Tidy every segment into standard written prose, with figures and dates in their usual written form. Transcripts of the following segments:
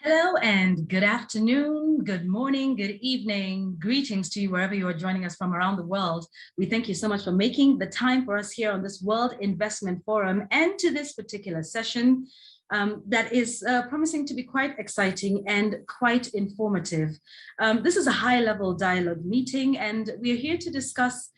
Hello and good afternoon, good morning, good evening. Greetings to you wherever you are joining us from around the world. We thank you so much for making the time for us here on this World Investment Forum and to this particular session that is promising to be quite exciting and quite informative. This is a high-level dialogue meeting, and we are here to discuss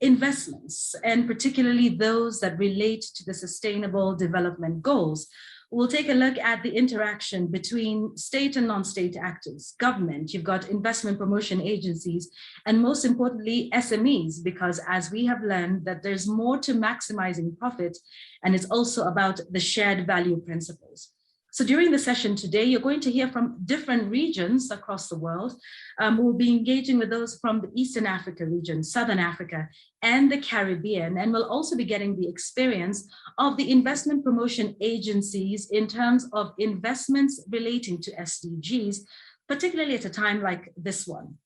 investments, and particularly those that relate to the Sustainable Development Goals. We'll take a look at the interaction between state and non-state actors, government, you've got investment promotion agencies, and most importantly, SMEs, because as we have learned that there's more to maximizing profit, and it's also about the shared value principles. So during the session today, you're going to hear from different regions across the world. We'll be engaging with those from the Eastern Africa region, Southern Africa, and the Caribbean. And we'll also be getting the experience of the investment promotion agencies in terms of investments relating to SDGs, particularly at a time like this one,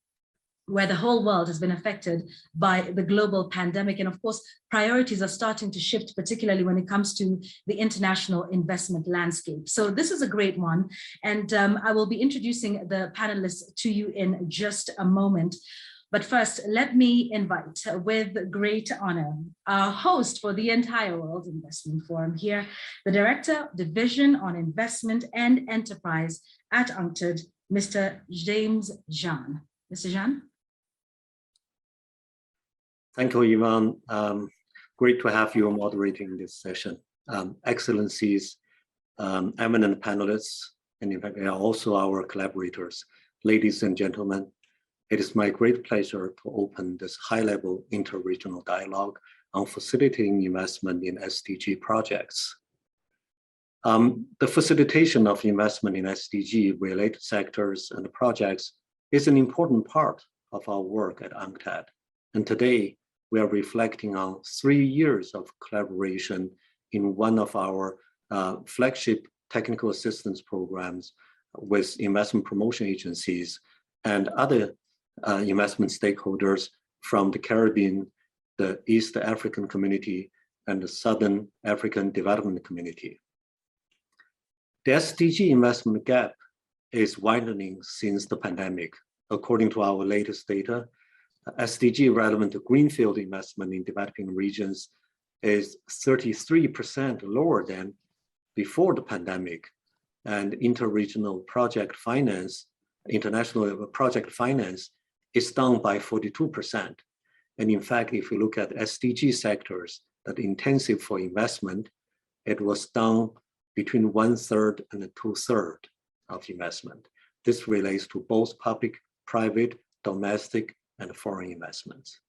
where the whole world has been affected by the global pandemic. And of course, priorities are starting to shift, particularly when it comes to the international investment landscape. So this is a great one. And I will be introducing the panelists to you in just a moment. But first, let me invite with great honor our host for the entire World Investment Forum here, the Director, Division on Investment and Enterprise at UNCTAD, Mr. James Jean. Mr. Jean? Thank you, Yvonne. Great to have you moderating this session. Excellencies, eminent panelists, and in fact, also our collaborators, ladies and gentlemen, it is my great pleasure to open this high-level interregional dialogue on facilitating investment in SDG projects. The facilitation of investment in SDG-related sectors and projects is an important part of our work at UNCTAD. And today, we are reflecting on 3 years of collaboration in one of our flagship technical assistance programs with investment promotion agencies and other investment stakeholders from the Caribbean, the East African community, and the Southern African Development Community. The SDG investment gap is widening since the pandemic. According to our latest data, SDG relevant to greenfield investment in developing regions is 33% lower than before the pandemic, and interregional project finance, international project finance is down by 42%. And in fact, if you look at SDG sectors that are intensive for investment, it was down between 1/3 and 2/3 of investment. This relates to both public, private, domestic, and foreign investments.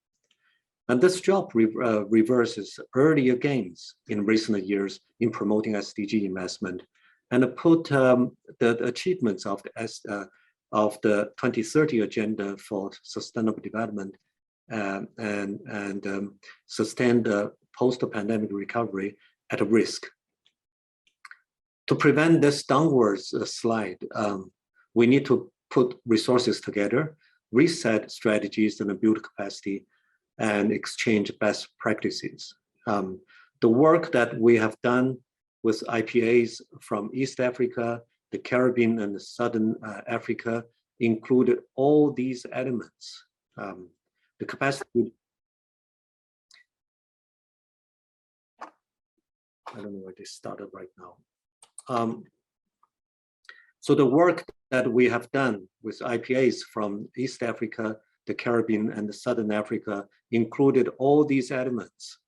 And this job reverses earlier gains in recent years in promoting SDG investment and put the achievements of the 2030 Agenda for Sustainable Development and sustain the post-pandemic recovery at risk. To prevent this downwards slide, we need to put resources together, reset strategies and build capacity, and exchange best practices. The work that we have done with IPAs from East Africa, the Caribbean, and Southern Africa included all these elements. The capacity, I don't know where this started right now. So the work that we have done with IPAs from East Africa, the Caribbean, and the Southern Africa included all these elements.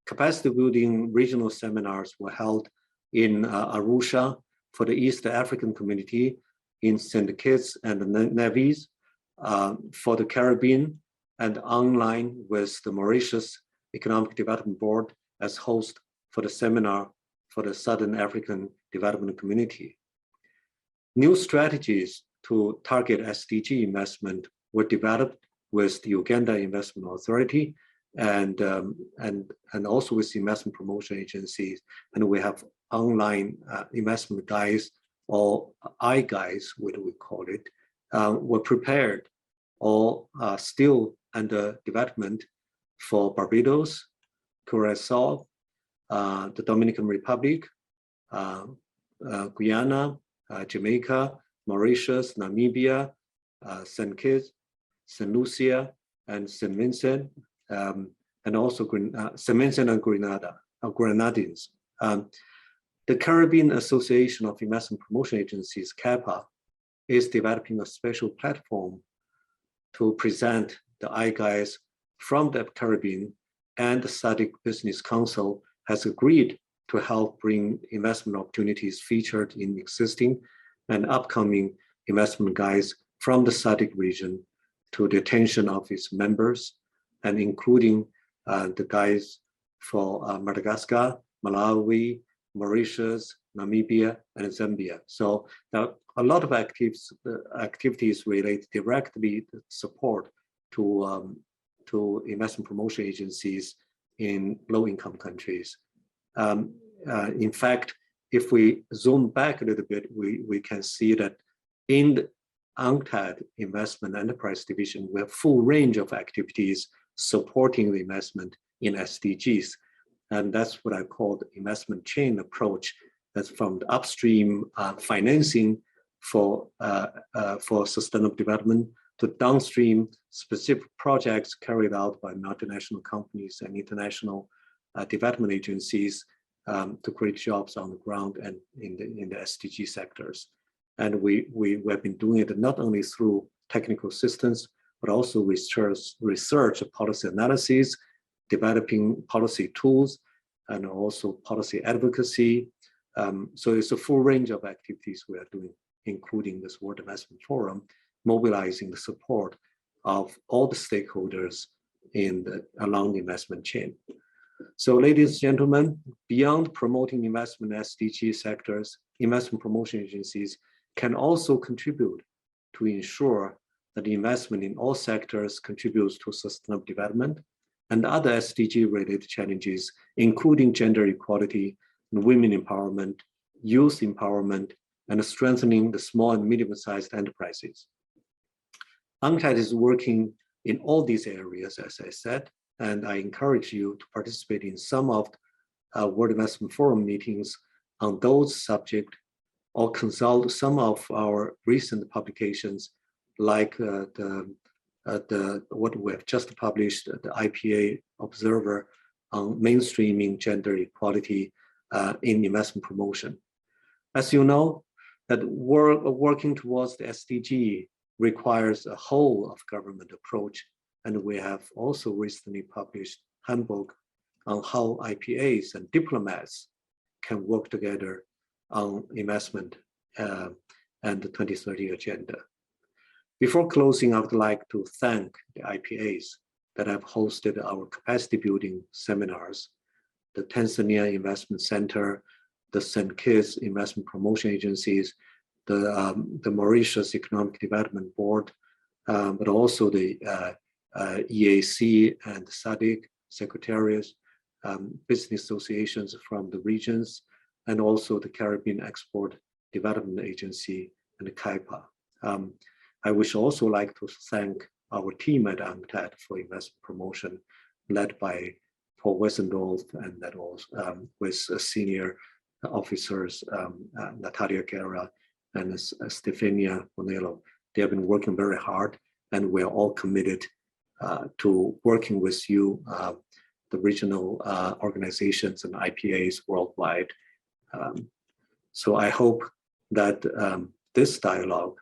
Capacity building regional seminars were held in Arusha for the East African community, in St. Kitts and Nevis for the Caribbean, and online with the Mauritius Economic Development Board as host for the seminar for the Southern African Development Community. New strategies to target SDG investment were developed with the Uganda Investment Authority and also with investment promotion agencies. And we have online investment guides, or iGuides, what we call it, were prepared or still under development for Barbados, Curacao, the Dominican Republic, Guyana, Jamaica, Mauritius, Namibia, St. Kitts, St. Lucia, and St. Vincent, and also St. Vincent and Grenadines. The Caribbean Association of Investment Promotion Agencies, CAIPA, is developing a special platform to present the IGUIs from the Caribbean, and the Sadiq Business Council has agreed to help bring investment opportunities featured in existing and upcoming investment guides from the Sadiq region to the attention of its members, and including the guides for Madagascar, Malawi, Mauritius, Namibia, and Zambia. So a lot of activities relate directly to support to investment promotion agencies in low-income countries. In fact, if we zoom back a little bit, we can see that in the UNCTAD Investment Enterprise Division, we have full range of activities supporting the investment in SDGs. And that's what I call the investment chain approach. That's from the upstream financing for sustainable development to downstream specific projects carried out by multinational companies and international development agencies to create jobs on the ground and in the SDG sectors. And we have been doing it not only through technical assistance, but also research policy analysis, developing policy tools, and also policy advocacy. So it's a full range of activities we are doing, including this World Investment Forum, mobilizing the support of all the stakeholders along the investment chain. So ladies and gentlemen, beyond promoting investment in SDG sectors, investment promotion agencies can also contribute to ensure that the investment in all sectors contributes to sustainable development and other SDG-related challenges, including gender equality, and women empowerment, youth empowerment, and strengthening the small and medium-sized enterprises. UNCTAD is working in all these areas, as I said, and I encourage you to participate in some of World Investment Forum meetings on those subjects, or consult some of our recent publications, like what we have just published, the IPA Observer on mainstreaming gender equality in investment promotion. As you know, that working towards the SDG requires a whole of government approach, and we have also recently published a handbook on how IPAs and diplomats can work together on investment and the 2030 agenda. Before closing, I would like to thank the IPAs that have hosted our capacity building seminars, the Tanzania Investment Center, the St. Kitts Investment Promotion Agencies, the Mauritius Economic Development Board, but also the EAC and Sadiq, Secretariats, business associations from the regions, and also the Caribbean Export Development Agency and the CAIPA. I wish also like to thank our team at UNCTAD for investment promotion, led by Paul Wessendorf, and that was with senior officers, Natalia Guerra and Stefania Bonello. They have been working very hard, and we're all committed to working with you, the regional organizations and IPAs worldwide. So I hope that this dialogue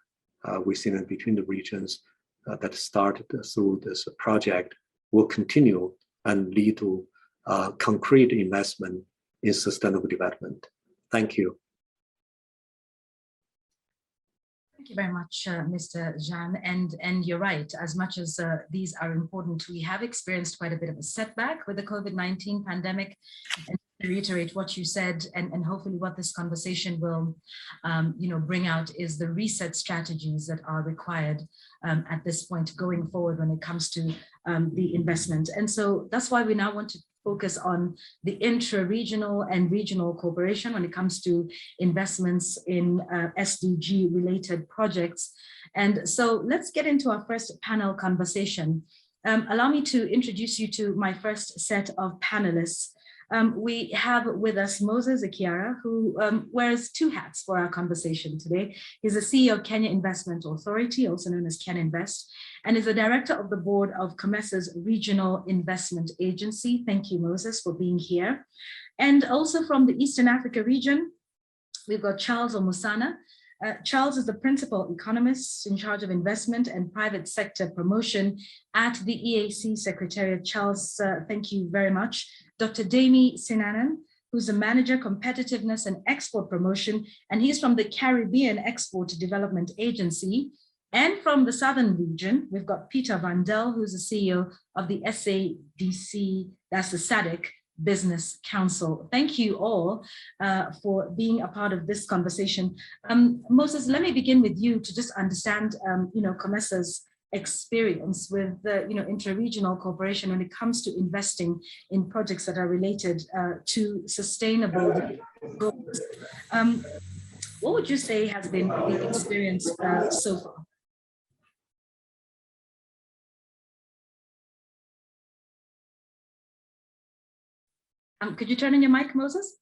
within and between the regions that started through this project will continue and lead to concrete investment in sustainable development. Thank you. Thank you very much, Mr. Jean. And you're right, as much as these are important, we have experienced quite a bit of a setback with the COVID-19 pandemic. And to reiterate what you said, and hopefully what this conversation will bring out is the reset strategies that are required at this point going forward when it comes to the investment. And so that's why we now want to focus on the intra-regional and regional cooperation when it comes to investments in SDG related projects. And so let's get into our first panel conversation. Allow me to introduce you to my first set of panelists. We have with us Moses Akiara, who wears two hats for our conversation today. He's the CEO of Kenya Investment Authority, also known as KenInvest, and is the director of the board of COMESA's Regional Investment Agency. Thank you, Moses, for being here. And also from the Eastern Africa region, we've got Charles Omusana. Charles is the principal economist in charge of investment and private sector promotion at the EAC Secretariat. Charles, thank you very much. Dr. Dami Sinanan, who's the manager competitiveness and export promotion, and he's from the Caribbean Export Development Agency. And from the southern region, we've got Peter Vandel, who's the CEO of the SADC, that's the Sadiq Business Council. Thank you all for being a part of this conversation. Moses, let me begin with you to just understand, COMESA's experience with interregional cooperation when it comes to investing in projects that are related to sustainable goals. What would you say has been the experience so far? Could you turn on your mic, Moses?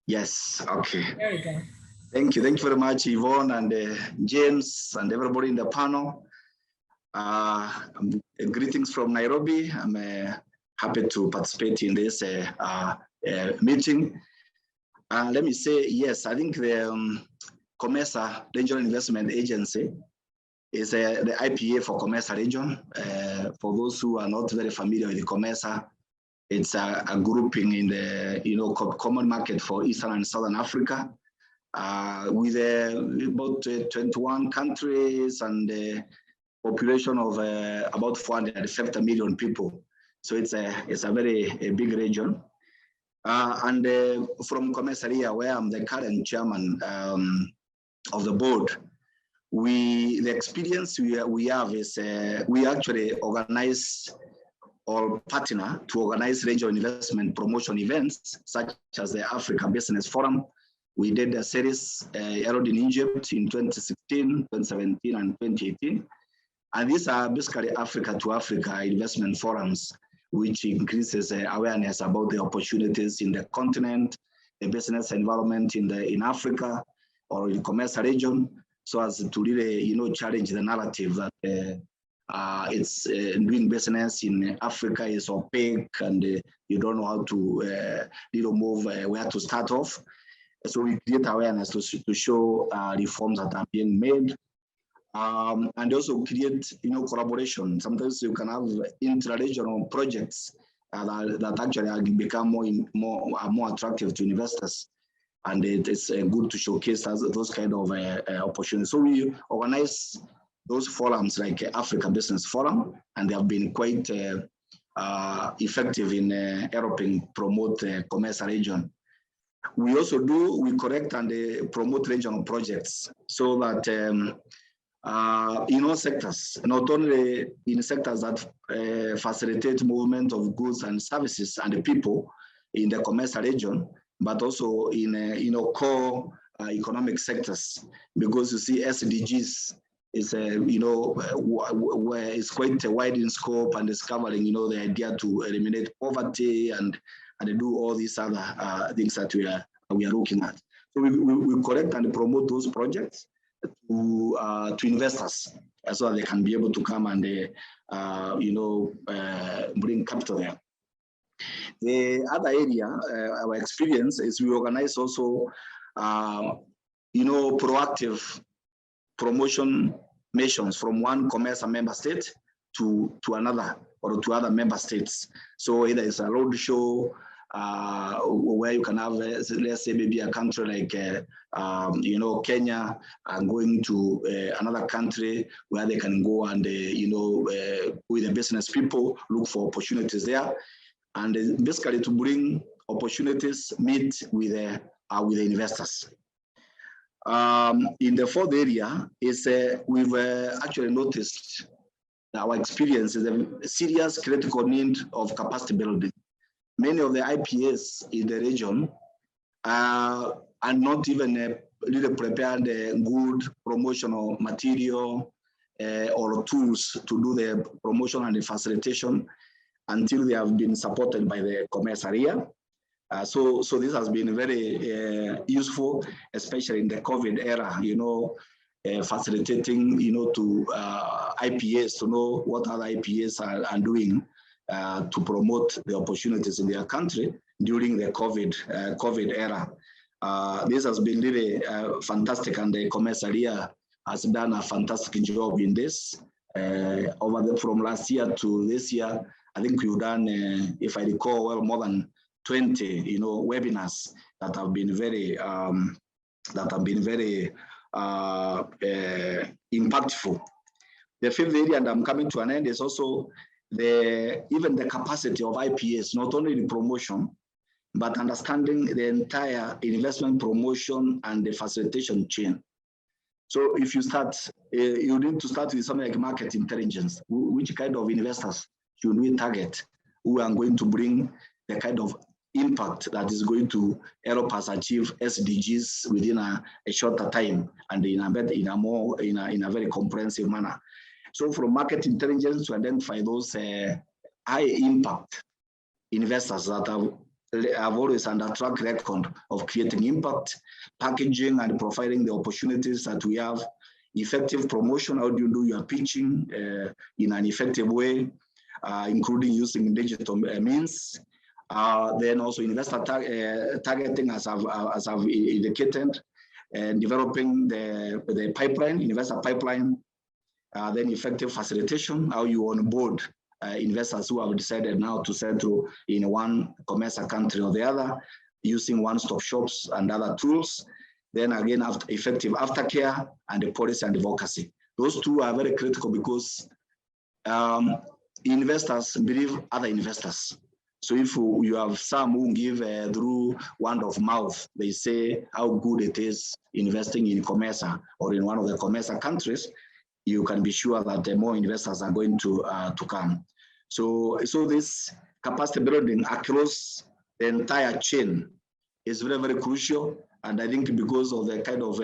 Yes, okay. There you go. Thank you very much, Yvonne and James and everybody in the panel. Greetings from Nairobi. I'm happy to participate in this meeting. Let me say, yes, I think the COMESA Regional Investment Agency is the IPA for COMESA region. For those who are not very familiar with the COMESA, it's a grouping in the common market for Eastern and Southern Africa, with about 21 countries and a population of about 450 million people. So it's a very big region. And from COMESA area, where I'm the current chairman of the board, the experience we have is we actually organize or partner to organize regional investment promotion events such as the Africa Business Forum. We did a series held in Egypt in 2016, 2017, and 2018. And these are basically Africa to Africa investment forums, which increases awareness about the opportunities in the continent, the business environment in Africa or in the COMESA region, so as to really, challenge the narrative that it's doing business in Africa is opaque and you don't know how to move where to start off. So we create awareness to show reforms that are being made, and also create collaboration. Sometimes you can have intra-regional projects that actually become more attractive to investors. And it is good to showcase those kind of opportunities. So we organize those forums like Africa Business Forum, and they have been quite effective in helping promote the COMESA region. We also we correct and promote regional projects so that in all sectors, not only in sectors that facilitate movement of goods and services and the people in the COMESA region, but also in core economic sectors, because you see SDGs is where it's quite wide in scope and is covering the idea to eliminate poverty and do all these other things that we are looking at. So we correct and promote those projects to investors so that they can be able to come and bring capital there. The other area, our experience is we organize also, proactive promotion missions from one COMESA member state to another or to other member states. So either it's a road show where you can have, let's say, maybe a country like, Kenya, and going to another country where they can go and, with the business people, look for opportunities there. And basically to bring opportunities, meet with the investors. In the fourth area is we've actually noticed our experience is a serious critical need of capacity building. Many of the IPAs in the region are not even really prepared good promotional material, or tools to do the promotion and the facilitation until they have been supported by the commerce area. So this has been very useful, especially in the COVID era, facilitating, to IPAs to know what other IPAs are doing to promote the opportunities in their country during the COVID era. This has been really fantastic, and the commerce area has done a fantastic job in this. From last year to this year, I think we've done, if I recall well, more than 20, webinars that have been very, impactful. The fifth area, and I'm coming to an end, is also even the capacity of IPAs, not only the promotion, but understanding the entire investment promotion and the facilitation chain. So if you start, you need to start with something like market intelligence. Which kind of investors should we target who are going to bring the kind of impact that is going to help us achieve SDGs within a shorter time and in a very comprehensive manner. So from market intelligence to identify those high impact investors that have always under track record of creating impact, packaging and providing the opportunities that we have, effective promotion, how do you do your pitching in an effective way, including using digital means, then also investor targeting as I've indicated, and developing the pipeline, investor pipeline, then effective facilitation, how you onboard investors who have decided now to settle in one commercial country or the other, using one-stop shops and other tools. Then again, effective aftercare and the policy and advocacy. Those two are very critical because investors believe other investors. So if you have some who give through word of mouth, they say how good it is investing in Comesa or in one of the Comesa countries, you can be sure that more investors are going to come. So this capacity building across the entire chain is very, very crucial. And I think because of the kind of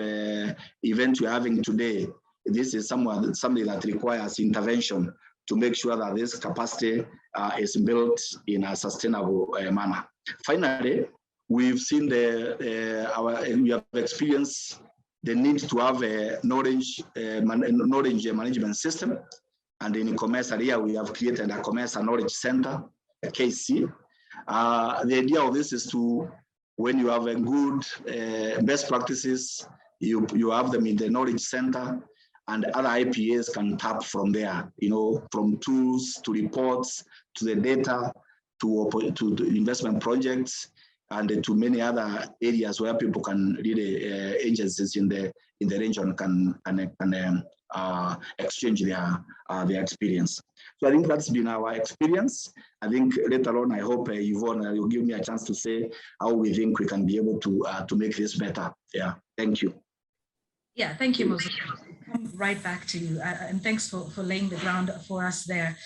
event we're having today, this is something that requires intervention to make sure that this capacity is built in a sustainable manner. Finally, we've seen we have experienced the need to have a knowledge management system. And in the commerce area, we have created a commerce knowledge center, a KC. The idea of this is to, when you have a good best practices, you have them in the knowledge center, and other IPAs can tap from there, from tools to reports to the data to investment projects and to many other areas where people can really agencies in the region can exchange their experience. So I think that's been our experience. I think later on, I hope Yvonne, you'll give me a chance to say how we think we can be able to make this better. Yeah, thank you. Yeah, thank you, Moses. Come right back to you, and thanks for laying the ground for us there.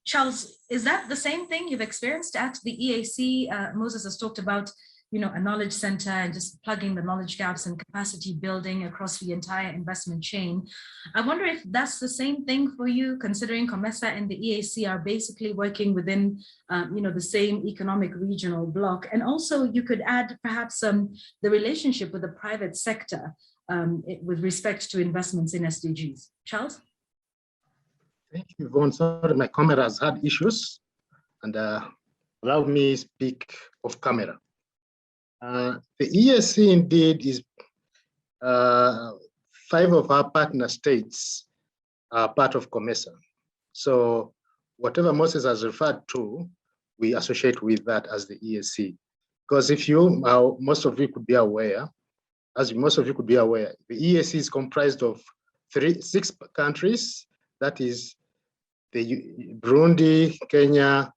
Charles, is that the same thing you've experienced at the EAC? Moses has talked about, a knowledge center and just plugging the knowledge gaps and capacity building across the entire investment chain. I wonder if that's the same thing for you, considering COMESA and the EAC are basically working within, the same economic regional bloc. And also you could add perhaps the relationship with the private sector with respect to investments in SDGs. Charles? Thank you, Yvonne. Sorry, my camera has had issues, and allow me speak off camera. The EAC indeed is 5 of our partner states are part of COMESA. So whatever Moses has referred to, we associate with that as the EAC. Because if most of you could be aware, the EAC is comprised of 6 countries, that is the Burundi, Kenya,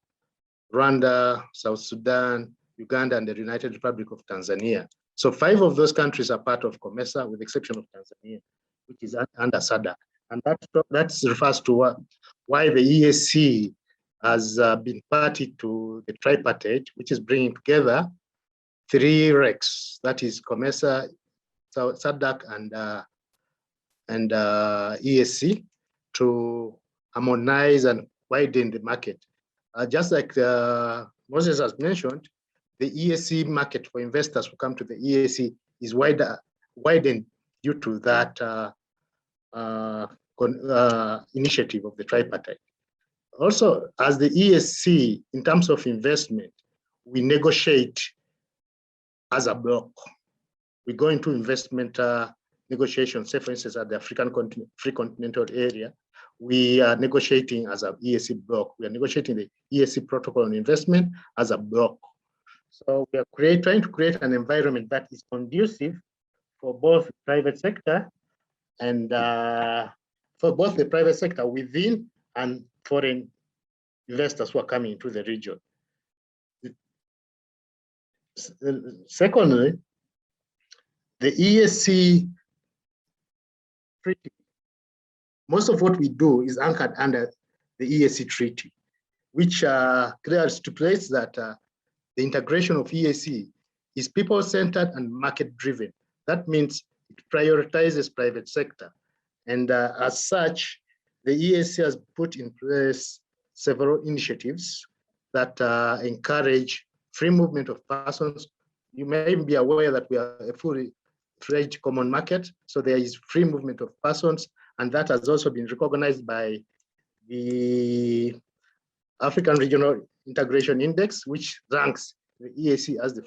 Rwanda, South Sudan, Uganda, and the United Republic of Tanzania. So 5 of those countries are part of COMESA, with the exception of Tanzania, which is under SADC. And that refers to why the EAC has been party to the tripartite, which is bringing together 3 RECs, that is COMESA, SADC, and EAC, to harmonize and widen the market. Just like Moses has mentioned, the EAC market for investors who come to the EAC is widened due to that initiative of the tripartite. Also, as the EAC, in terms of investment, we negotiate as a block. We go into investment negotiations, say for instance, at the African Free Continental Area, we are negotiating as a EAC block. We are negotiating the EAC protocol on investment as a block. So we are trying to create an environment that is conducive for both private sector and for both the private sector within and foreign investors who are coming into the region. Secondly, the EAC treaty, most of what we do is anchored under the EAC treaty, which clearly stipulates that the integration of EAC is people-centered and market-driven. That means it prioritizes private sector. And as such, the EAC has put in place several initiatives that encourage free movement of persons. You may be aware that we are a fully fledged common market, so there is free movement of persons, and that has also been recognized by the African Regional Integration Index, which ranks the EAC as the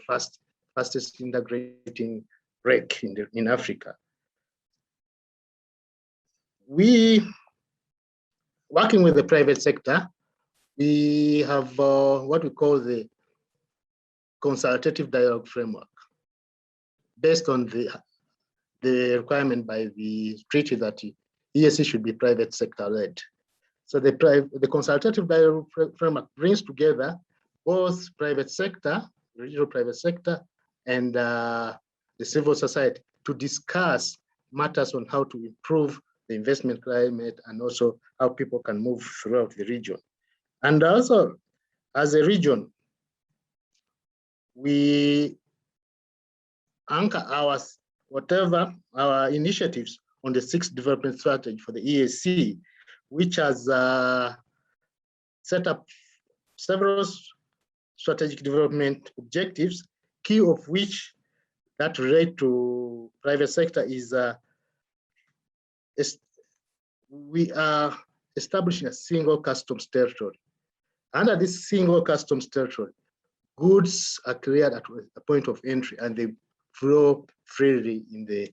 fastest integrating rate in Africa. We, working with the private sector, we have what we call the consultative dialogue framework, based on the requirement by the treaty that EAC should be private sector led. So the consultative dialogue framework brings together both private sector, regional private sector, and the civil society to discuss matters on how to improve the investment climate and also how people can move throughout the region. And also, as a region, we anchor our initiatives on the 6th development strategy for the EAC, which has set up several strategic development objectives, key of which that relate to private sector is we are establishing a single customs territory. Under this single customs territory, goods are cleared at a point of entry and they flow freely in the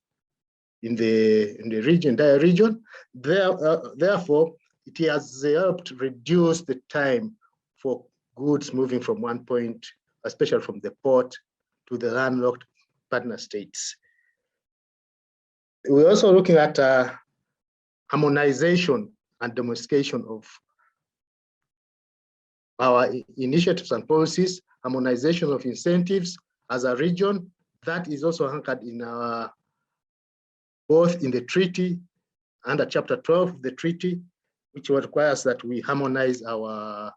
entire region. Therefore, it has helped reduce the time for goods moving from one point, especially from the port to the landlocked partner states. We're also looking at harmonization and domestication of our initiatives and policies, harmonization of incentives as a region. That is also anchored in our, both in the treaty, under Chapter 12 of the treaty, which requires that we harmonize our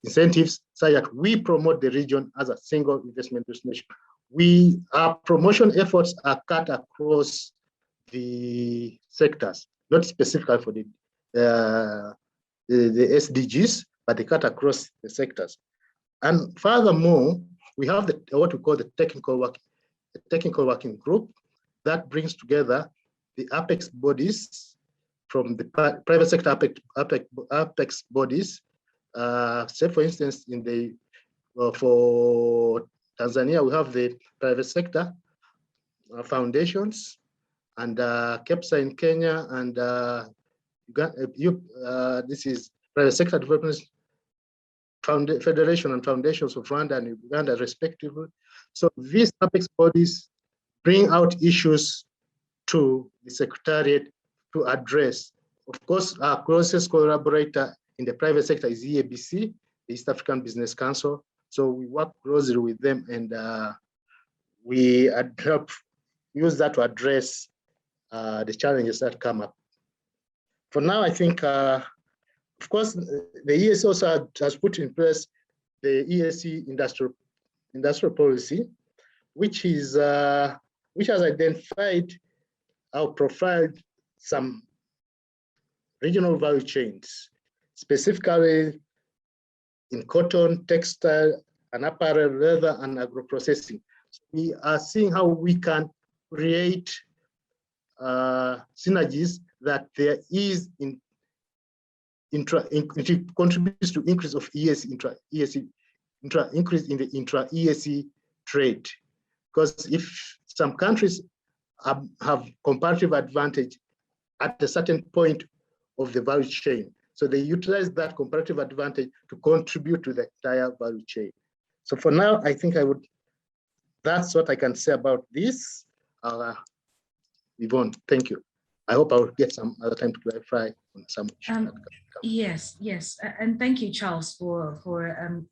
incentives so that we promote the region as a single investment destination. Our promotion efforts are cut across the sectors, not specifically for the SDGs, but they cut across the sectors. And furthermore, we have what we call the technical working group that brings together the apex bodies from the private sector apex bodies. Say for instance, for Tanzania, we have the private sector foundations, and CAIPA in Kenya, and this is private sector development federation and foundations of Rwanda and Uganda, respectively. So these apex bodies bring out issues to the Secretariat to address. Of course, our closest collaborator in the private sector is EABC, the East African Business Council. So we work closely with them, and we help use that to address the challenges that come up. For now, I think, of course, the EAC also has put in place the EAC industrial policy, which has identified or profiled some regional value chains, specifically in cotton, textile, and apparel, leather, and agro-processing. We are seeing how we can create synergies that there is it contributes to increase of increase in the intra-EAC trade. Because if some countries have comparative advantage at a certain point of the value chain, so they utilize that comparative advantage to contribute to the entire value chain. So for now, I think that's what I can say about this. Yvonne, thank you. I hope I will get some other time to clarify on some issues. Yes, and thank you, Charles, for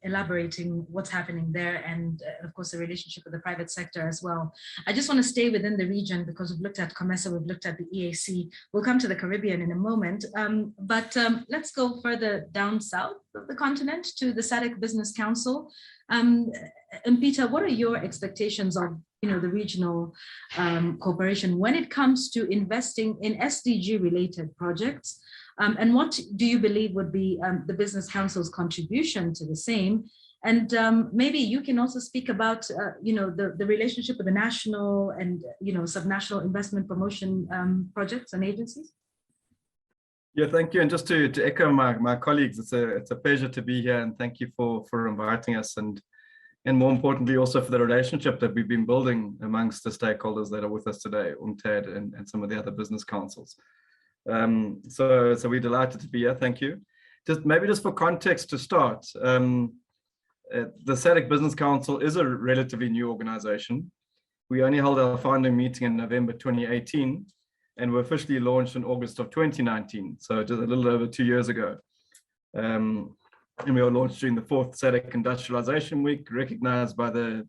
elaborating what's happening there, and of course the relationship with the private sector as well. I just want to stay within the region because we've looked at COMESA, we've looked at the EAC. We'll come to the Caribbean in a moment, but let's go further down south of the continent to the SADC Business Council. And Peter, what are your expectations of the regional cooperation when it comes to investing in SDG related projects? And what do you believe would be the Business Council's contribution to the same? And maybe you can also speak about the relationship with the national and subnational investment promotion projects and agencies. Yeah, thank you. And just to echo my colleagues, it's a pleasure to be here, and thank you for inviting us, and more importantly also for the relationship that we've been building amongst the stakeholders that are with us today, UNTAD and some of the other business councils. So we're delighted to be here. Thank you. Just for context to start, the SADC Business Council is a relatively new organization. We only held our founding meeting in November 2018, and were officially launched in August of 2019, so just a little over 2 years ago. And we were launched during the 4th SADC Industrialization Week, recognized by the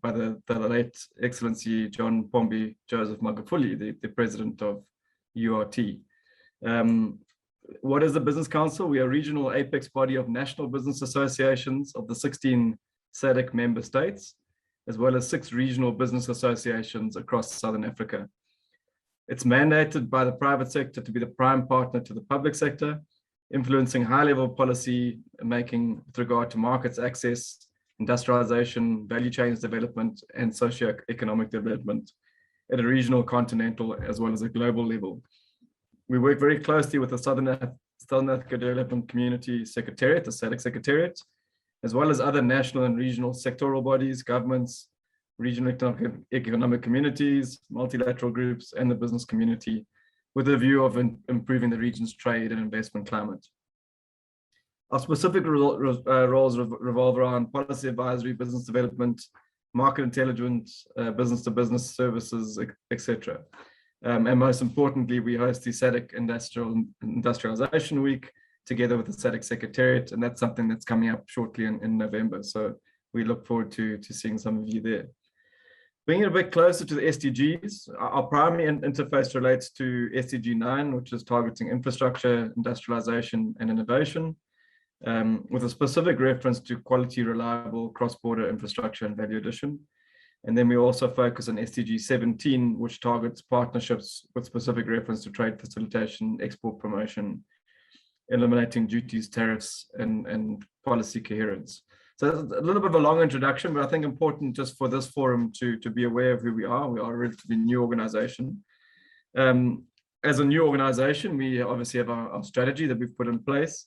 late Excellency John Pombi Joseph Magufuli, the president of URT. What is the Business Council? We are a regional apex body of national business associations of the 16 SADC member states, as well as 6 regional business associations across Southern Africa. It's mandated by the private sector to be the prime partner to the public sector, influencing high-level policy making with regard to markets access, industrialization, value chains development, and socio-economic development at a regional, continental, as well as a global level. We work very closely with the Southern Africa Development Community Secretariat, the SADC Secretariat, as well as other national and regional sectoral bodies, governments, regional economic communities, multilateral groups, and the business community, with a view of improving the region's trade and investment climate. Our specific roles revolve around policy advisory, business development, market intelligence, business-to-business services, etc. And most importantly, we host the SADC Industrialization Week together with the SADC Secretariat, and that's something that's coming up shortly in November. So we look forward to seeing some of you there. Bringing it a bit closer to the SDGs, our primary interface relates to SDG 9, which is targeting infrastructure, industrialization, and innovation, with a specific reference to quality, reliable, cross-border infrastructure and value addition. And then we also focus on SDG 17, which targets partnerships with specific reference to trade facilitation, export promotion, eliminating duties, tariffs, and policy coherence. So that's a little bit of a long introduction, but I think important just for this forum to be aware of who we are. We are a relatively new organization. As a new organization, we obviously have our strategy that we've put in place.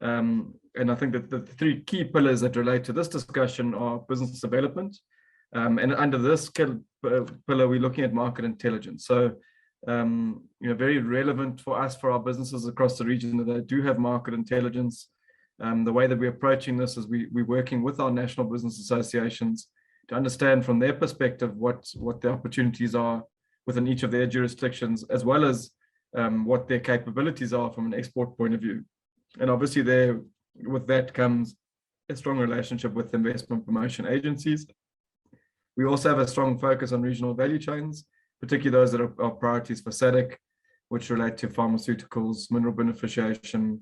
And I think that the 3 key pillars that relate to this discussion are business development. And under this pillar, we're looking at market intelligence. So, very relevant for us, for our businesses across the region, that they do have market intelligence. The way that we're approaching this is we're working with our national business associations to understand from their perspective what the opportunities are within each of their jurisdictions, as well as what their capabilities are from an export point of view. And obviously with that comes a strong relationship with investment promotion agencies. We also have a strong focus on regional value chains, particularly those that are priorities for SADC, which relate to pharmaceuticals, mineral beneficiation,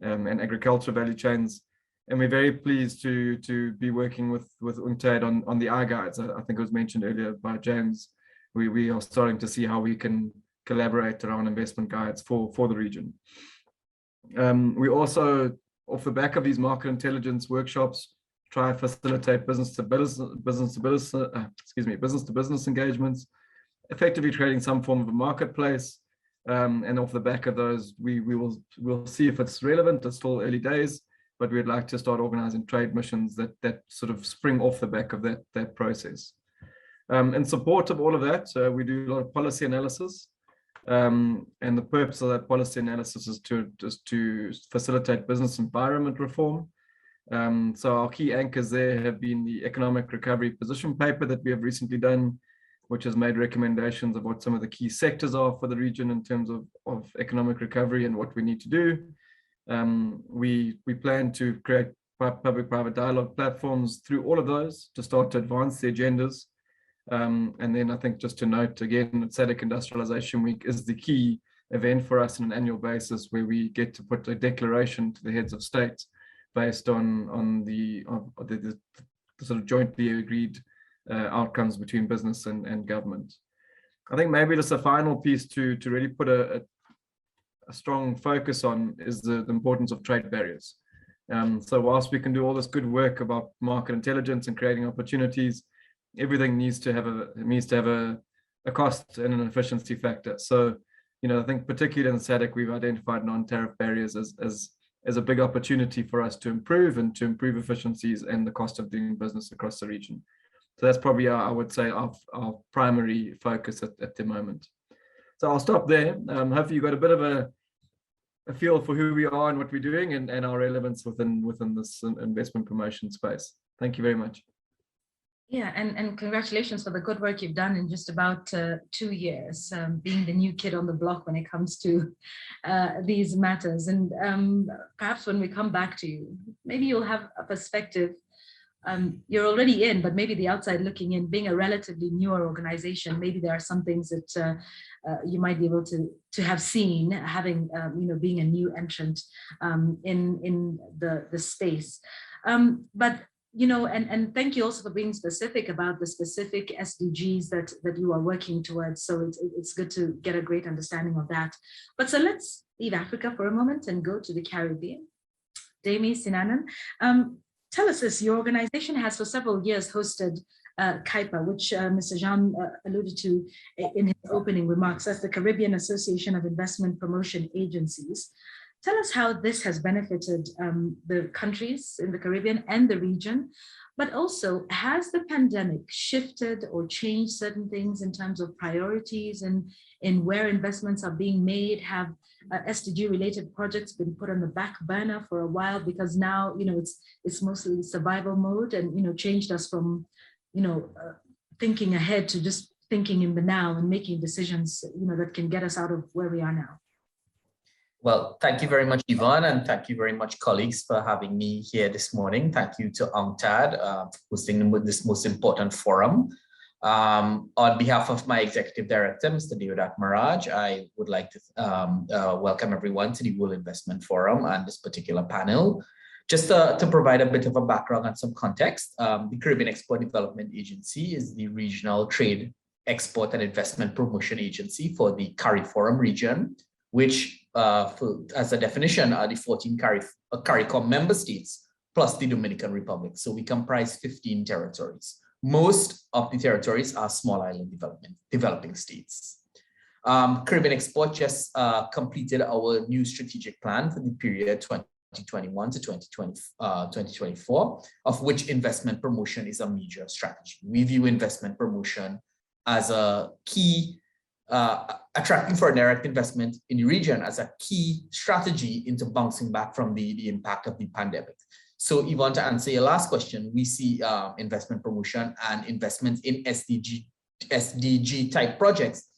and agriculture value chains. And we're very pleased to be working with UNTAD on the I-Guides. I think it was mentioned earlier by James. We are starting to see how we can collaborate around investment guides for the region. We also, off the back of these market intelligence workshops, try and facilitate business to business engagements, effectively creating some form of a marketplace. And off the back of those, we'll see if it's relevant. It's still early days, but we'd like to start organizing trade missions that sort of spring off the back of that process. In support of all of that, we do a lot of policy analysis. And the purpose of that policy analysis is to facilitate business environment reform. So our key anchors there have been the economic recovery position paper that we have recently done, which has made recommendations of what some of the key sectors are for the region in terms of economic recovery and what we need to do. We plan to create public-private dialogue platforms through all of those to start to advance the agendas. And then I think just to note again, SADC Industrialization Week is the key event for us on an annual basis where we get to put a declaration to the heads of state based on the sort of jointly agreed outcomes between business and government. I think maybe just a final piece to really put a strong focus on is the importance of trade barriers. So whilst we can do all this good work about market intelligence and creating opportunities, everything needs to have a cost and an efficiency factor. So, you know, I think particularly in SADC, we've identified non-tariff barriers as a big opportunity for us to improve efficiencies and the cost of doing business across the region. So that's probably, I would say, our primary focus at the moment. So I'll stop there. Hopefully you got a bit of a feel for who we are and what we're doing and our relevance within this investment promotion space. Thank you very much. Yeah, and congratulations for the good work you've done in just about 2 years, being the new kid on the block when it comes to these matters. And perhaps when we come back to you, maybe you'll have a perspective. You're already in, but maybe the outside looking in, being a relatively newer organization, maybe there are some things that you might be able to have seen, having, being a new entrant in the space. But and thank you also for being specific about the specific SDGs that you are working towards. So it's good to get a great understanding of that. But so let's leave Africa for a moment and go to the Caribbean. Dami Sinanan, tell us this, your organization has for several years hosted CAIPA, which Mr. Jean alluded to in his opening remarks, as the Caribbean Association of Investment Promotion Agencies. Tell us how this has benefited the countries in the Caribbean and the region, but also has the pandemic shifted or changed certain things in terms of priorities and in where investments are being made? Have SDG related projects been put on the back burner for a while because now, it's mostly survival mode and, changed us from, thinking ahead to just thinking in the now and making decisions, that can get us out of where we are now? Well, thank you very much, Yvonne, and thank you very much, colleagues, for having me here this morning. Thank you to UNCTAD for hosting this most important forum. On behalf of my Executive Director, Mr. Deodat Maraj, I would like to welcome everyone to the World Investment Forum and this particular panel. Just to provide a bit of a background and some context, the Caribbean Export Development Agency is the regional trade, export, and investment promotion agency for the CARIFORUM region, which as a definition are the 14 CARICOM member states plus the Dominican Republic. So we comprise 15 territories. Most of the territories are small island developing states. Caribbean Export just completed our new strategic plan for the period 2021 to 2024, of which investment promotion is a major strategy. We view investment promotion as a key attracting foreign direct investment in the region as a key strategy into bouncing back from the impact of the pandemic. So Yvonne, to answer your last question, we see investment promotion and investment in SDG type projects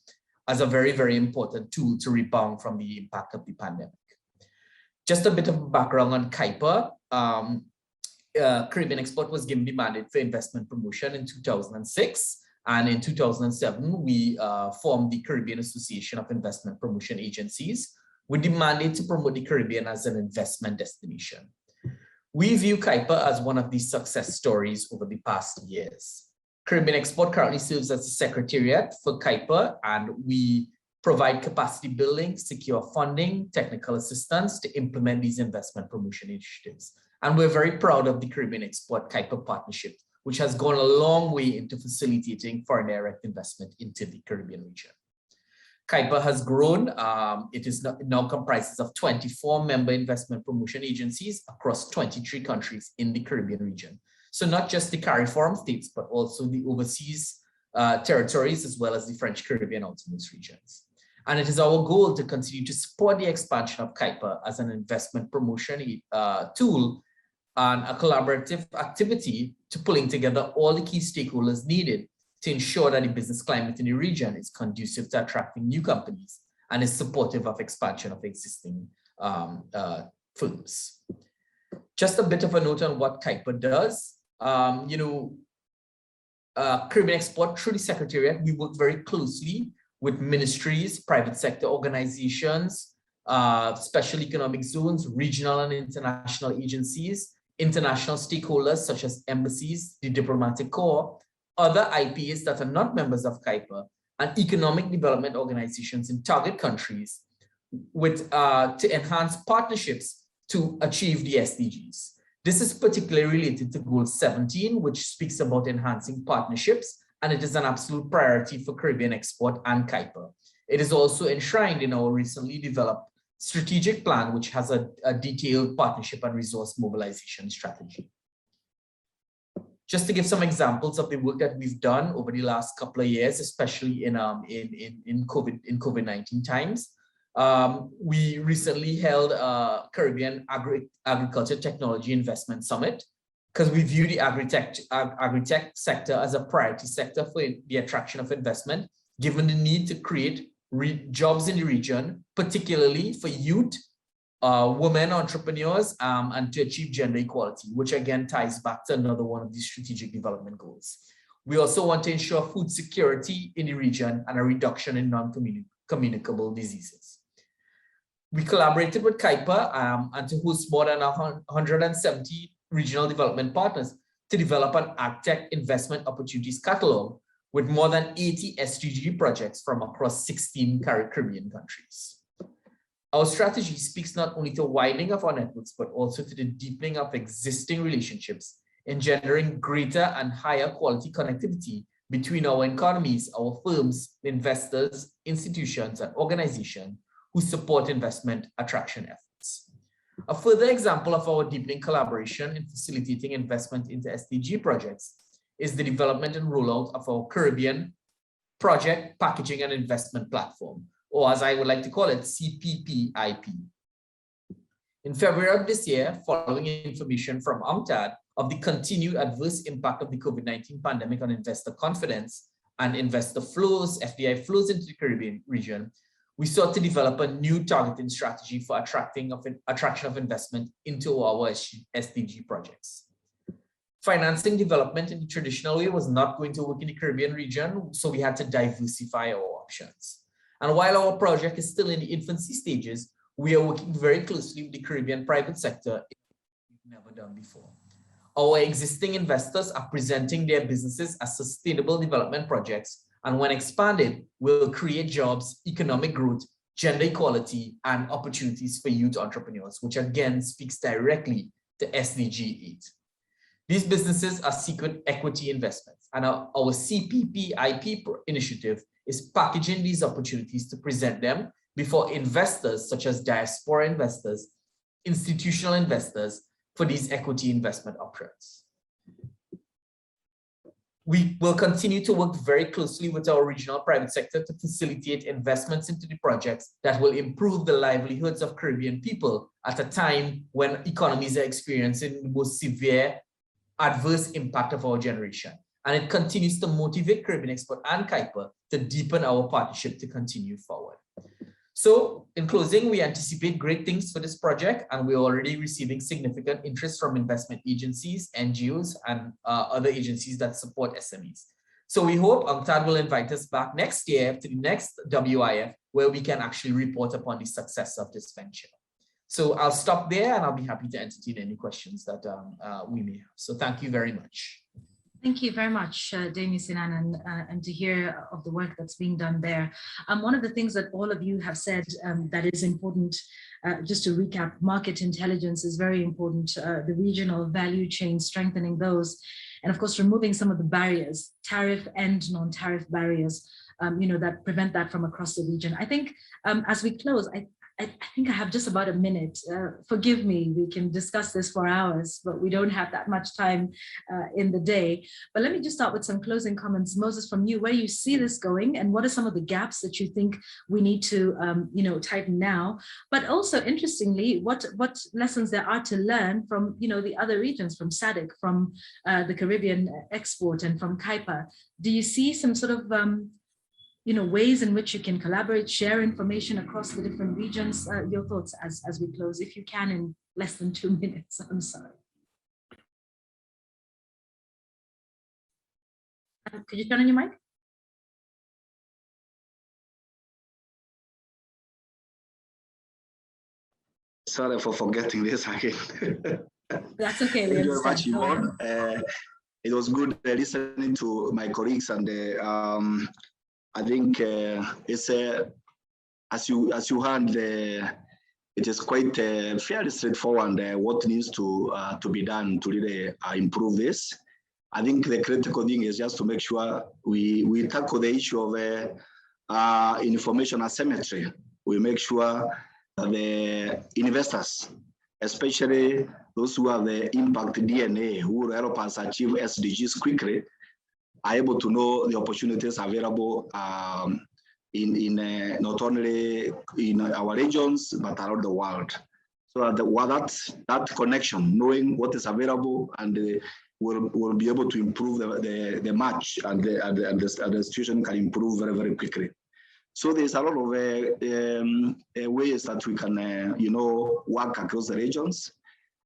as a very, very important tool to rebound from the impact of the pandemic. Just a bit of background on CAIPA. Caribbean Export was given the mandate for investment promotion in 2006. And in 2007, we formed the Caribbean Association of Investment Promotion Agencies with the mandate to promote the Caribbean as an investment destination. We view CAIPA as one of these success stories over the past years. Caribbean Export currently serves as the Secretariat for CAIPA, and we provide capacity building, secure funding, technical assistance to implement these investment promotion initiatives. And we're very proud of the Caribbean Export CAIPA partnership, which has gone a long way into facilitating foreign direct investment into the Caribbean region. CAIPA has grown. It now comprises of 24 member investment promotion agencies across 23 countries in the Caribbean region. So not just the CARIFORUM states, but also the overseas territories, as well as the French Caribbean outermost regions. And it is our goal to continue to support the expansion of CAIPA as an investment promotion tool and a collaborative activity to pulling together all the key stakeholders needed to ensure that the business climate in the region is conducive to attracting new companies and is supportive of expansion of existing firms. Just a bit of a note on what CAIPA does. Caribbean Export, through the Secretariat, we work very closely with ministries, private sector organizations, special economic zones, regional and international agencies, international stakeholders such as embassies, the diplomatic corps, other IPAs that are not members of CAIPA, and economic development organizations in target countries to enhance partnerships to achieve the SDGs. This is particularly related to Goal 17, which speaks about enhancing partnerships, and it is an absolute priority for Caribbean Export and CAIPA. It is also enshrined in our recently developed strategic plan, which has a detailed partnership and resource mobilization strategy. Just to give some examples of the work that we've done over the last couple of years, especially in COVID-19 times, we recently held a Caribbean Agriculture Technology Investment Summit because we view the agri-tech sector as a priority sector for the attraction of investment, given the need to create jobs in the region, particularly for youth, women entrepreneurs, and to achieve gender equality, which again ties back to another one of these strategic development goals. We also want to ensure food security in the region and a reduction in non-communicable diseases. We collaborated with CAIPA and to host more than 170 regional development partners to develop an AgTech investment opportunities catalog with more than 80 SDG projects from across 16 Caribbean countries. Our strategy speaks not only to widening of our networks, but also to the deepening of existing relationships, engendering greater and higher quality connectivity between our economies, our firms, investors, institutions, and organizations who support investment attraction efforts. A further example of our deepening collaboration in facilitating investment into SDG projects is the development and rollout of our Caribbean Project Packaging and Investment Platform, or as I would like to call it, CPPIP. In February of this year, following information from UNCTAD of the continued adverse impact of the COVID-19 pandemic on investor confidence and investor flows, FDI flows into the Caribbean region, we sought to develop a new targeting strategy for attraction of investment into our SDG projects. Financing development in the traditional way was not going to work in the Caribbean region, so we had to diversify our options. And while our project is still in the infancy stages, we are working very closely with the Caribbean private sector we've never done before. Our existing investors are presenting their businesses as sustainable development projects, and when expanded, will create jobs, economic growth, gender equality, and opportunities for youth entrepreneurs, which again speaks directly to SDG 8. These businesses are secret equity investments, and our CPPIP initiative is packaging these opportunities to present them before investors such as diaspora investors, institutional investors for these equity investment options. We will continue to work very closely with our regional private sector to facilitate investments into the projects that will improve the livelihoods of Caribbean people at a time when economies are experiencing the most severe adverse impact of our generation. And it continues to motivate Caribbean Export and CAIPA to deepen our partnership to continue forward. So in closing, we anticipate great things for this project, and we're already receiving significant interest from investment agencies, NGOs, and other agencies that support SMEs. So we hope UNCTAD will invite us back next year to the next WIF, where we can actually report upon the success of this venture. So I'll stop there, and I'll be happy to entertain any questions that we may have. So thank you very much. Thank you very much, Dami Sinan, and to hear of the work that's being done there. One of the things that all of you have said that is important, just to recap, market intelligence is very important, the regional value chain, strengthening those, and of course, removing some of the barriers, tariff and non-tariff barriers, that prevent that from across the region. I think as we close, I think I have just about a minute. Forgive me, we can discuss this for hours, but we don't have that much time in the day. But let me just start with some closing comments. Moses, from you, where you see this going and what are some of the gaps that you think we need to tighten now? But also, interestingly, what lessons there are to learn from the other regions, from SADC, from the Caribbean export, and from CAIPA. Do you see some sort of ways in which you can collaborate, share information across the different regions? Your thoughts as we close, if you can, in less than 2 minutes. I'm sorry. Could you turn on your mic? Sorry for forgetting this again. That's okay. Thank you very much, Yvonne. It was good listening to my colleagues, and I think it's as you heard, it is quite fairly straightforward what needs to be done to really improve this. I think the critical thing is just to make sure we tackle the issue of information asymmetry. We make sure that the investors, especially those who have the impact DNA, who will help us achieve SDGs quickly, are able to know the opportunities available in not only in our regions but around the world. So that connection, knowing what is available, and will be able to improve the match, and the situation can improve very, very quickly. So there's a lot of ways that we can work across the regions.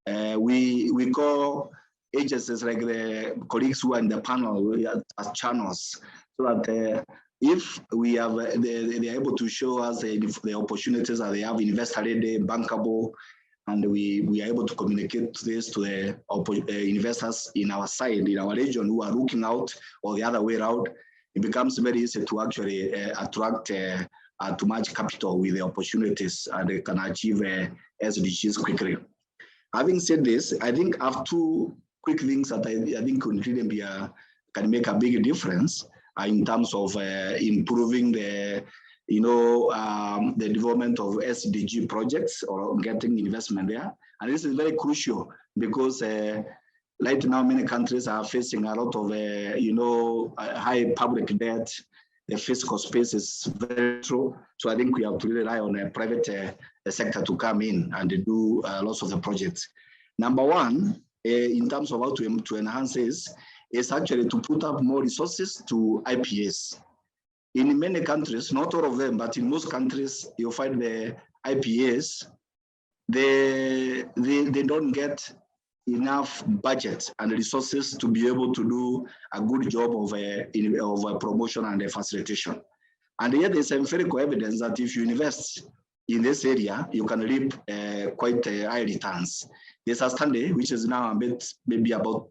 We call agencies like the colleagues who are in the panel as channels, so that if we have, they're able to show us the opportunities that they have, investor-ready, bankable, and we are able to communicate this to the investors in our side, in our region, who are looking out, or the other way around. It becomes very easy to actually attract too much capital with the opportunities, and they can achieve SDGs quickly. Having said this, I think I have two quick things that I think could really can make a big difference in terms of improving the development of SDG projects, or getting investment there. And this is very crucial because right now many countries are facing a lot of high public debt. The fiscal space is very true. So I think we have to rely on a private sector to come in and do lots of the projects. Number one, in terms of how to enhance this, is actually to put up more resources to IPAs. In many countries, not all of them, but in most countries, you'll find the IPAs, they don't get enough budget and resources to be able to do a good job of promotion and facilitation. And yet there's empirical evidence that if you invest in this area, you can reap quite high returns. There's a study, which is now maybe about